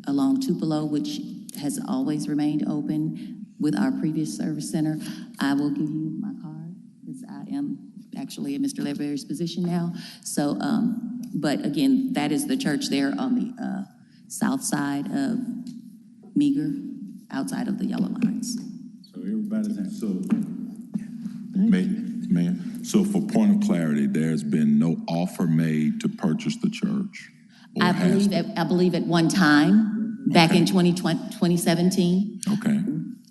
along Tupelo, which has always remained open with our previous service center. I will give you my card because I am actually in Mr. Ledbury's position now. So, but again, that is the church there on the south side of Meager, outside of the yellow lines. So everybody's so, Mayor, so for point of clarity, there's been no offer made to purchase the church? I believe at one time, back in 2017. Okay.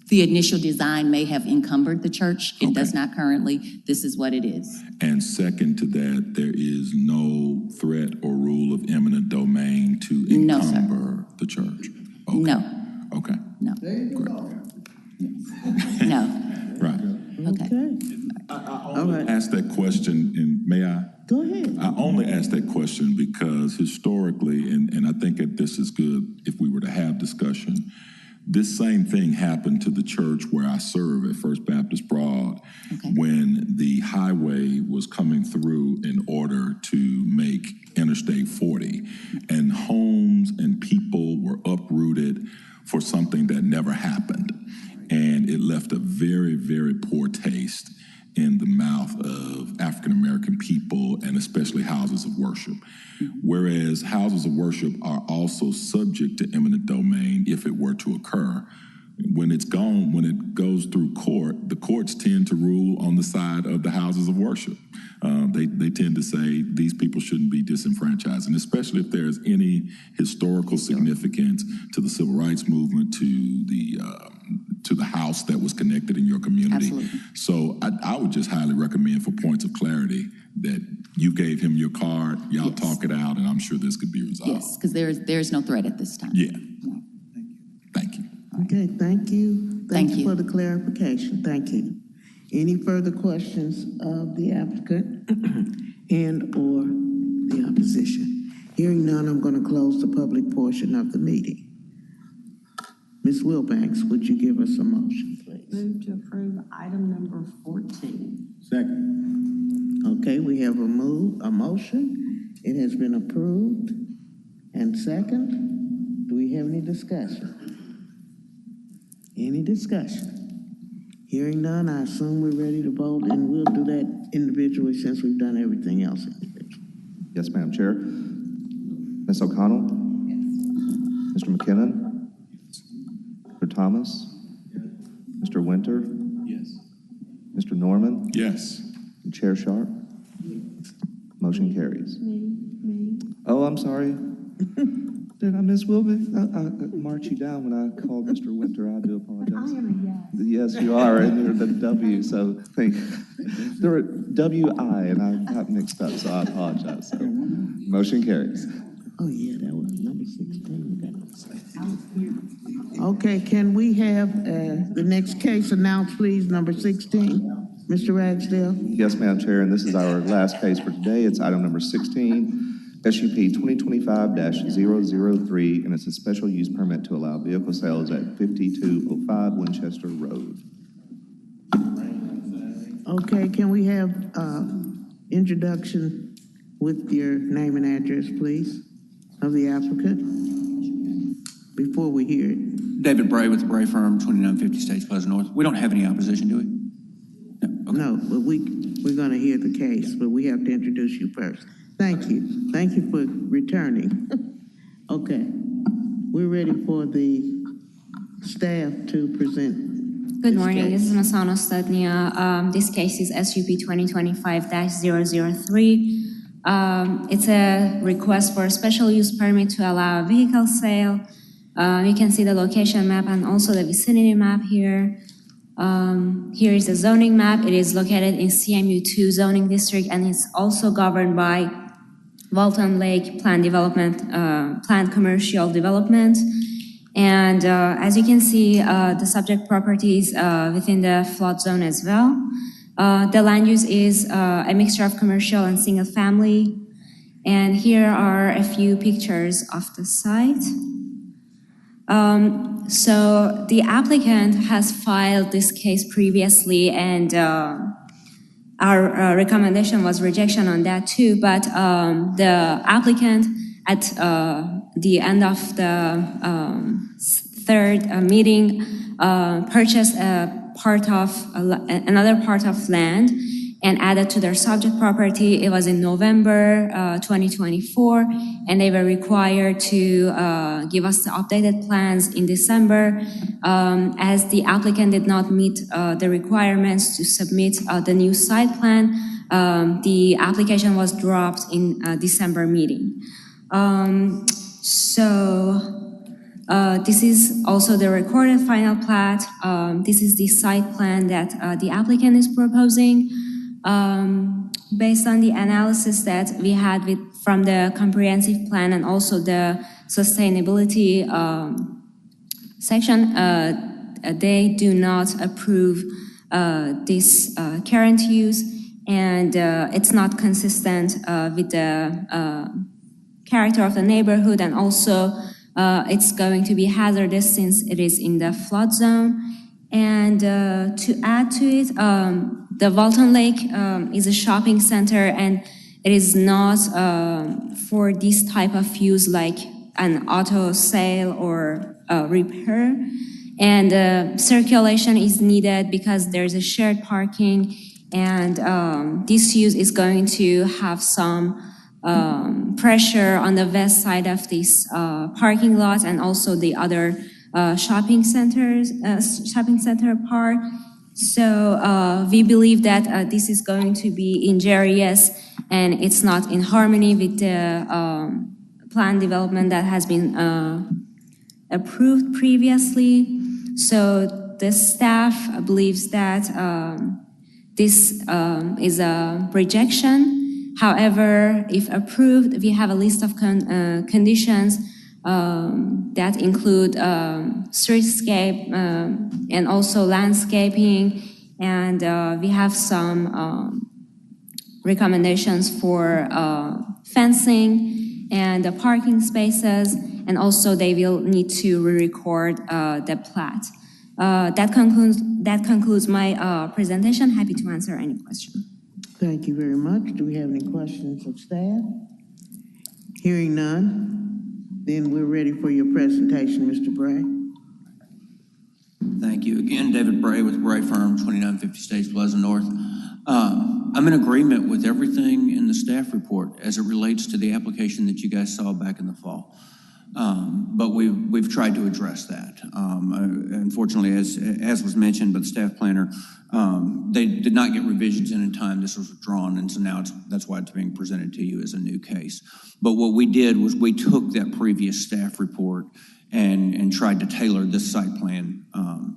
The initial design may have encumbered the church. It does not currently. This is what it is. And second to that, there is no threat or rule of eminent domain to encumber the church? Okay. No. Okay. No. No. Right. Okay. I only asked that question, and may I? Go ahead. I only asked that question because historically, and I think that this is good if we were to have discussion, this same thing happened to the church where I serve at First Baptist Broad when the highway was coming through in order to make Interstate 40. And homes and people were uprooted for something that never happened. And it left a very, very poor taste in the mouth of African American people and especially houses of worship. Whereas houses of worship are also subject to eminent domain if it were to occur. When it's gone, when it goes through court, the courts tend to rule on the side of the houses of worship. They tend to say these people shouldn't be disenfranchised, and especially if there's any historical significance to the civil rights movement, to the house that was connected in your community. Absolutely. So I would just highly recommend, for points of clarity, that you gave him your card, y'all talk it out, and I'm sure this could be resolved. Yes, because there's no threat at this time. Yeah. Thank you. Okay, thank you. Thank you for the clarification. Thank you. Any further questions of the applicant and/or the opposition? Hearing none, I'm going to close the public portion of the meeting. Ms. Wilbanks, would you give us a motion, please? Move to approve item number 14. Second. Okay, we have a motion. It has been approved. And second, do we have any discussion? Any discussion? Hearing none, I assume we're ready to vote, and we'll do that individually since we've done everything else individually. Yes, Madam Chair. Ms. O'Connell? Mr. McKinnon? Mr. Thomas? Mr. Winter? Yes. Mr. Norman? Yes. And Chair Sharp? Motion carries. Me. Oh, I'm sorry. Did I miss Wilbanks? I marked you down when I called Mr. Winter. I do apologize. I am a yes. Yes, you are, and you're the W, so there were WI, and I got mixed up, so I apologize. So, motion carries. Oh, yeah, that was number 16. Okay, can we have the next case announced, please, number 16? Mr. Ragsdale? Yes, Madam Chair, and this is our last case for today. It's item number 16. SUP 2025-003, and it's a special use permit to allow vehicle sales at 5205 Winchester Road. Okay, can we have introduction with your name and address, please, of the applicant, before we hear it? David Bray with the Bray Firm, 2950 States Plaza North. We don't have any opposition, do we? No, but we're going to hear the case, but we have to introduce you first. Thank you. Thank you for returning. Okay, we're ready for the staff to present. Good morning, this is Masana Stadnia. This case is SUP 2025-003. It's a request for a special use permit to allow a vehicle sale. You can see the location map and also the vicinity map here. Here is the zoning map. It is located in CMU2 zoning district, and it's also governed by Walton Lake Planned Development, Planned Commercial Development. And as you can see, the subject property is within the flood zone as well. The land use is a mixture of commercial and single family. And here are a few pictures of the site. So the applicant has filed this case previously, and our recommendation was rejection on that too. But the applicant at the end of the third meeting purchased another part of land and added to their subject property. It was in November 2024, and they were required to give us the updated plans in December. As the applicant did not meet the requirements to submit the new site plan, the application was dropped in December meeting. This is also the recorded final plat. This is the site plan that the applicant is proposing. Based on the analysis that we had from the comprehensive plan and also the sustainability section, they do not approve this current use, and it's not consistent with the character of the neighborhood, and also it's going to be hazardous since it is in the flood zone. And to add to it, the Walton Lake is a shopping center, and it is not for this type of use like an auto sale or repair. And circulation is needed because there's a shared parking, and this use is going to have some pressure on the west side of this parking lot and also the other shopping center part. So we believe that this is going to be injurious, and it's not in harmony with the plan development that has been approved previously. So the staff believes that this is a rejection. However, if approved, we have a list of conditions that include streetscape and also landscaping, and we have some recommendations for fencing and the parking spaces, and also they will need to re-record the plat. That concludes my presentation. Happy to answer any question. Thank you very much. Do we have any questions of staff? Hearing none, then we're ready for your presentation, Mr. Bray. Thank you. Again, David Bray with Bray Firm, 2950 States Plaza North. I'm in agreement with everything in the staff report as it relates to the application that you guys saw back in the fall. But we've tried to address that. Unfortunately, as was mentioned by the staff planner, they did not get revisions in time. This was withdrawn, and so now that's why it's being presented to you as a new case. But what we did was we took that previous staff report and tried to tailor this site plan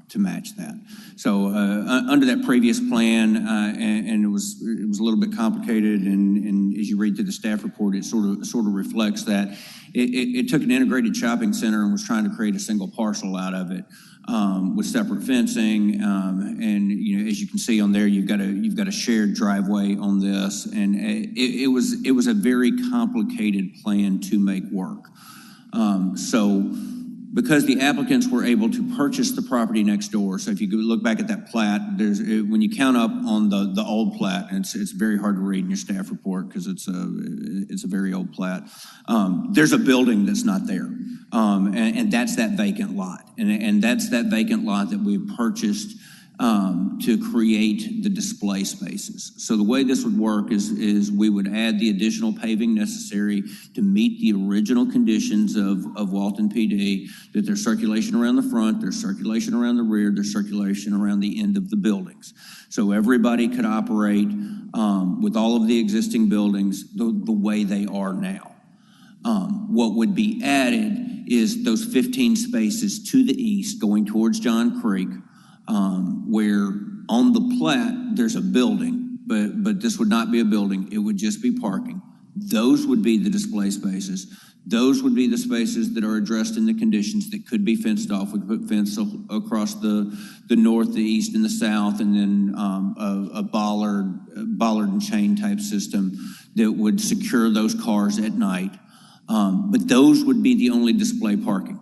to match that. So under that previous plan, and it was a little bit complicated, and as you read through the staff report, it sort of reflects that it took an integrated shopping center and was trying to create a single parcel out of it with separate fencing, and as you can see on there, you've got a shared driveway on this, and it was a very complicated plan to make work. So because the applicants were able to purchase the property next door, so if you look back at that plat, when you count up on the old plat, and it's very hard to read in your staff report because it's a very old plat. There's a building that's not there, and that's that vacant lot, and that's that vacant lot that we've purchased to create the display spaces. So the way this would work is we would add the additional paving necessary to meet the original conditions of Walton PD, that there's circulation around the front, there's circulation around the rear, there's circulation around the end of the buildings. So everybody could operate with all of the existing buildings the way they are now. What would be added is those 15 spaces to the east going towards John Creek, where on the plat, there's a building, but this would not be a building, it would just be parking. Those would be the display spaces. Those would be the spaces that are addressed in the conditions that could be fenced off. We could put fence across the north, the east, and the south, and then a bollard and chain type system that would secure those cars at night. But those would be the only display parking.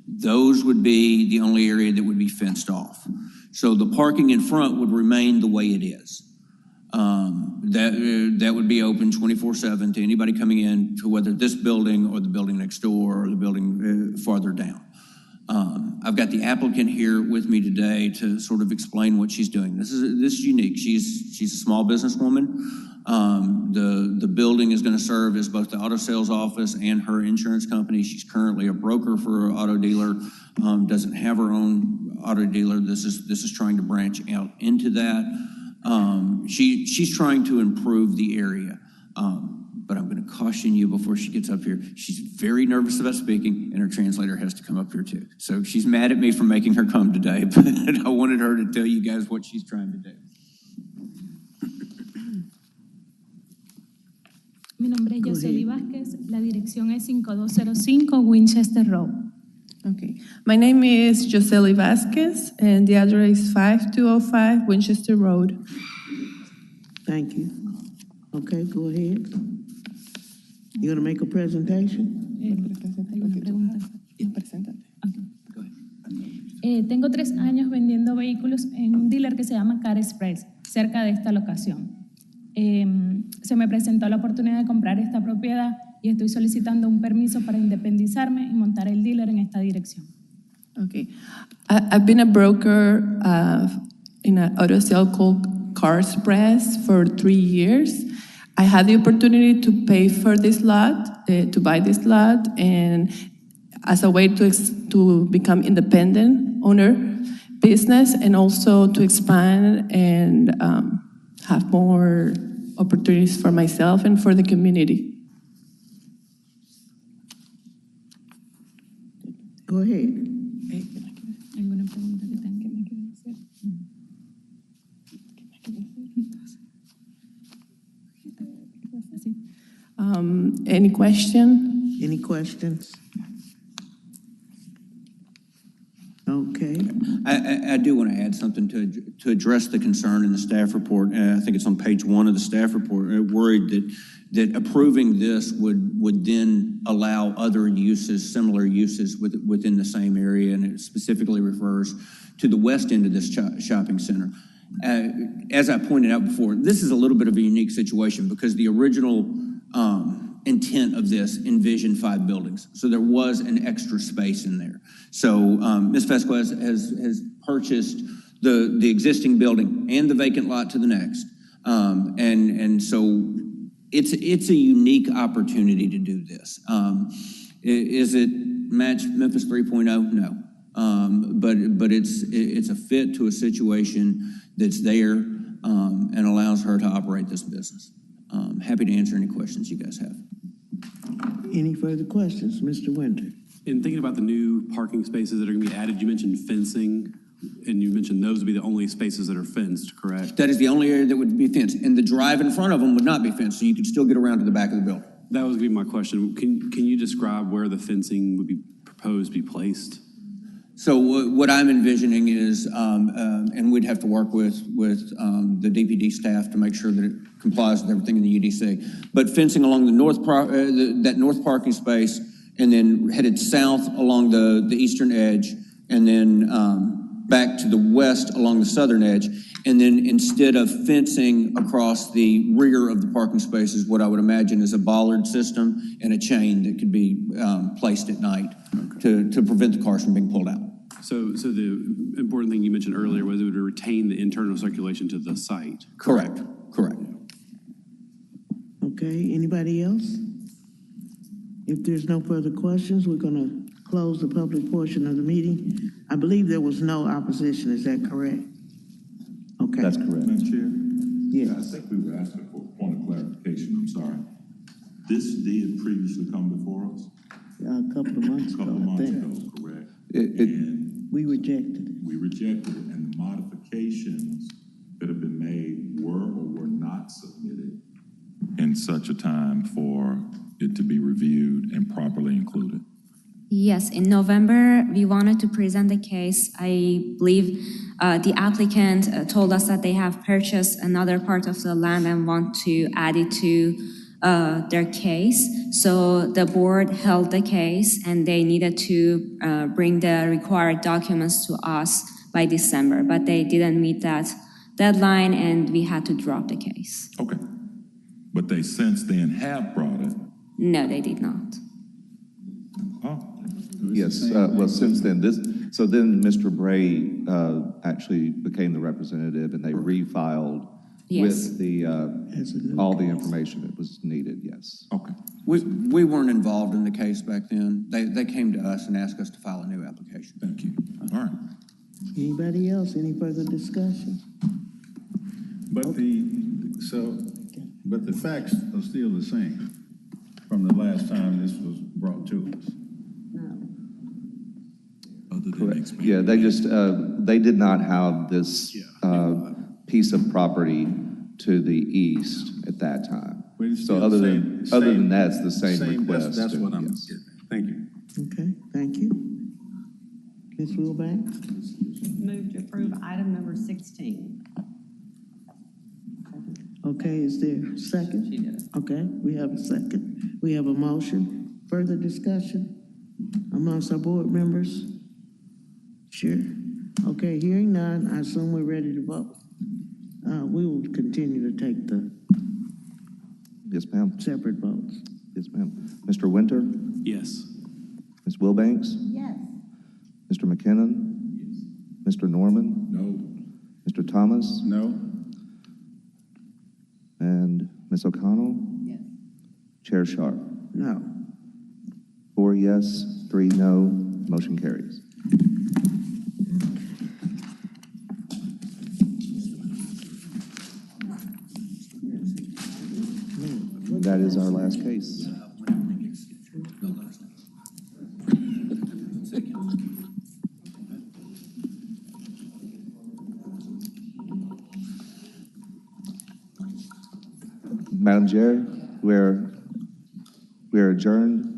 Those would be the only area that would be fenced off. So the parking in front would remain the way it is. That would be open 24/7 to anybody coming in to whether this building or the building next door or the building farther down. I've got the applicant here with me today to sort of explain what she's doing. This is unique. She's a small businesswoman. The building is going to serve as both the auto sales office and her insurance company. She's currently a broker for an auto dealer. Doesn't have her own auto dealer. This is trying to branch out into that. She's trying to improve the area. But I'm going to caution you before she gets up here. She's very nervous about speaking, and her translator has to come up here too. So she's mad at me for making her come today, but I wanted her to tell you guys what she's trying to do. Mi nombre es Yoseli Vázquez. La dirección es 5205 Winchester Road. Okay. My name is Yoseli Vasquez, and the address is 5205 Winchester Road. Thank you. Okay, go ahead. You gonna make a presentation? Tengo 3 años vendiendo vehículos en un dealer que se llama Car Express, cerca de esta locación. Se me presentó la oportunidad de comprar esta propiedad y estoy solicitando un permiso para independizarme y montar el dealer en esta dirección. Okay. I've been a broker in an auto sale called Car Express for 3 years. I had the opportunity to pay for this lot, to buy this lot, and as a way to become independent owner business and also to expand and have more opportunities for myself and for the community. Go ahead. ¿Alguna pregunta que tengan que me quieran hacer? Any question? Any questions? Okay. I do want to add something to address the concern in the staff report. I think it's on page 1 of the staff report. Worried that approving this would then allow other uses, similar uses within the same area, and it specifically refers to the west end of this shopping center. As I pointed out before, this is a little bit of a unique situation because the original intent of this envisioned 5 buildings. So there was an extra space in there. So Ms. Vasquez has purchased the existing building and the vacant lot to the next. And so it's a unique opportunity to do this. Is it match Memphis 3.0? No. But it's a fit to a situation that's there and allows her to operate this business. Happy to answer any questions you guys have. Any further questions? Mr. Winter? In thinking about the new parking spaces that are going to be added, you mentioned fencing, and you mentioned those would be the only spaces that are fenced, correct? That is the only area that would be fenced, and the drive in front of them would not be fenced, so you could still get around to the back of the building. That was going to be my question. Can you describe where the fencing would be proposed to be placed? So what I'm envisioning is, and we'd have to work with the DPD staff to make sure that it complies with everything in the UDC, but fencing along the that north parking space, and then headed south along the eastern edge, and then back to the west along the southern edge, and then instead of fencing across the rear of the parking spaces, what I would imagine is a bollard system and a chain that could be placed at night to prevent the cars from being pulled out. So the important thing you mentioned earlier was it would retain the internal circulation to the site. Correct. Okay, anybody else? If there's no further questions, we're going to close the public portion of the meeting. I believe there was no opposition, is that correct? Okay. That's correct. Madam Chair? Yes. I think we were asking for a point of clarification. I'm sorry. This did previously come before us? A couple of months ago, I think. Correct. We rejected it. We rejected it, and modifications that have been made were or were not submitted in such a time for it to be reviewed and properly included? Yes, in November, we wanted to present the case. I believe the applicant told us that they have purchased another part of the land and want to add it to their case. So the board held the case and they needed to bring the required documents to us by December, but they didn't meet that deadline and we had to drop the case. Okay. But they since then have brought it. No, they did not. Oh. Yes, well, since then, so then Mr. Bray actually became the representative and they refiled Yes. with the, all the information that was needed, yes. Okay. We weren't involved in the case back then. They came to us and asked us to file a new application. Thank you. All right. Anybody else, any further discussion? But the facts are still the same from the last time this was brought to us. Correct. Yeah, they just, they did not have this piece of property to the east at that time. So other than that, it's the same request. That's what I'm Yes. getting at. Thank you. Okay, thank you. Ms. Wilbanks? Move to approve item number 16. Okay, is there a second? She did it. Okay, we have a second. We have a motion. Further discussion amongst our board members? Sure. Okay, hearing none, I assume we're ready to vote. We will continue to take the Yes, ma'am. separate votes. Yes, ma'am. Mr. Winter? Yes. Ms. Wilbanks? Yes. Mr. McKinnon? Mr. Norman? No. Mr. Thomas? No? And Ms. O'Connell? Yes. Chair Sharp? No. 4 yes, 3 no, motion carries. That is our last case. Madam Chair, we're adjourned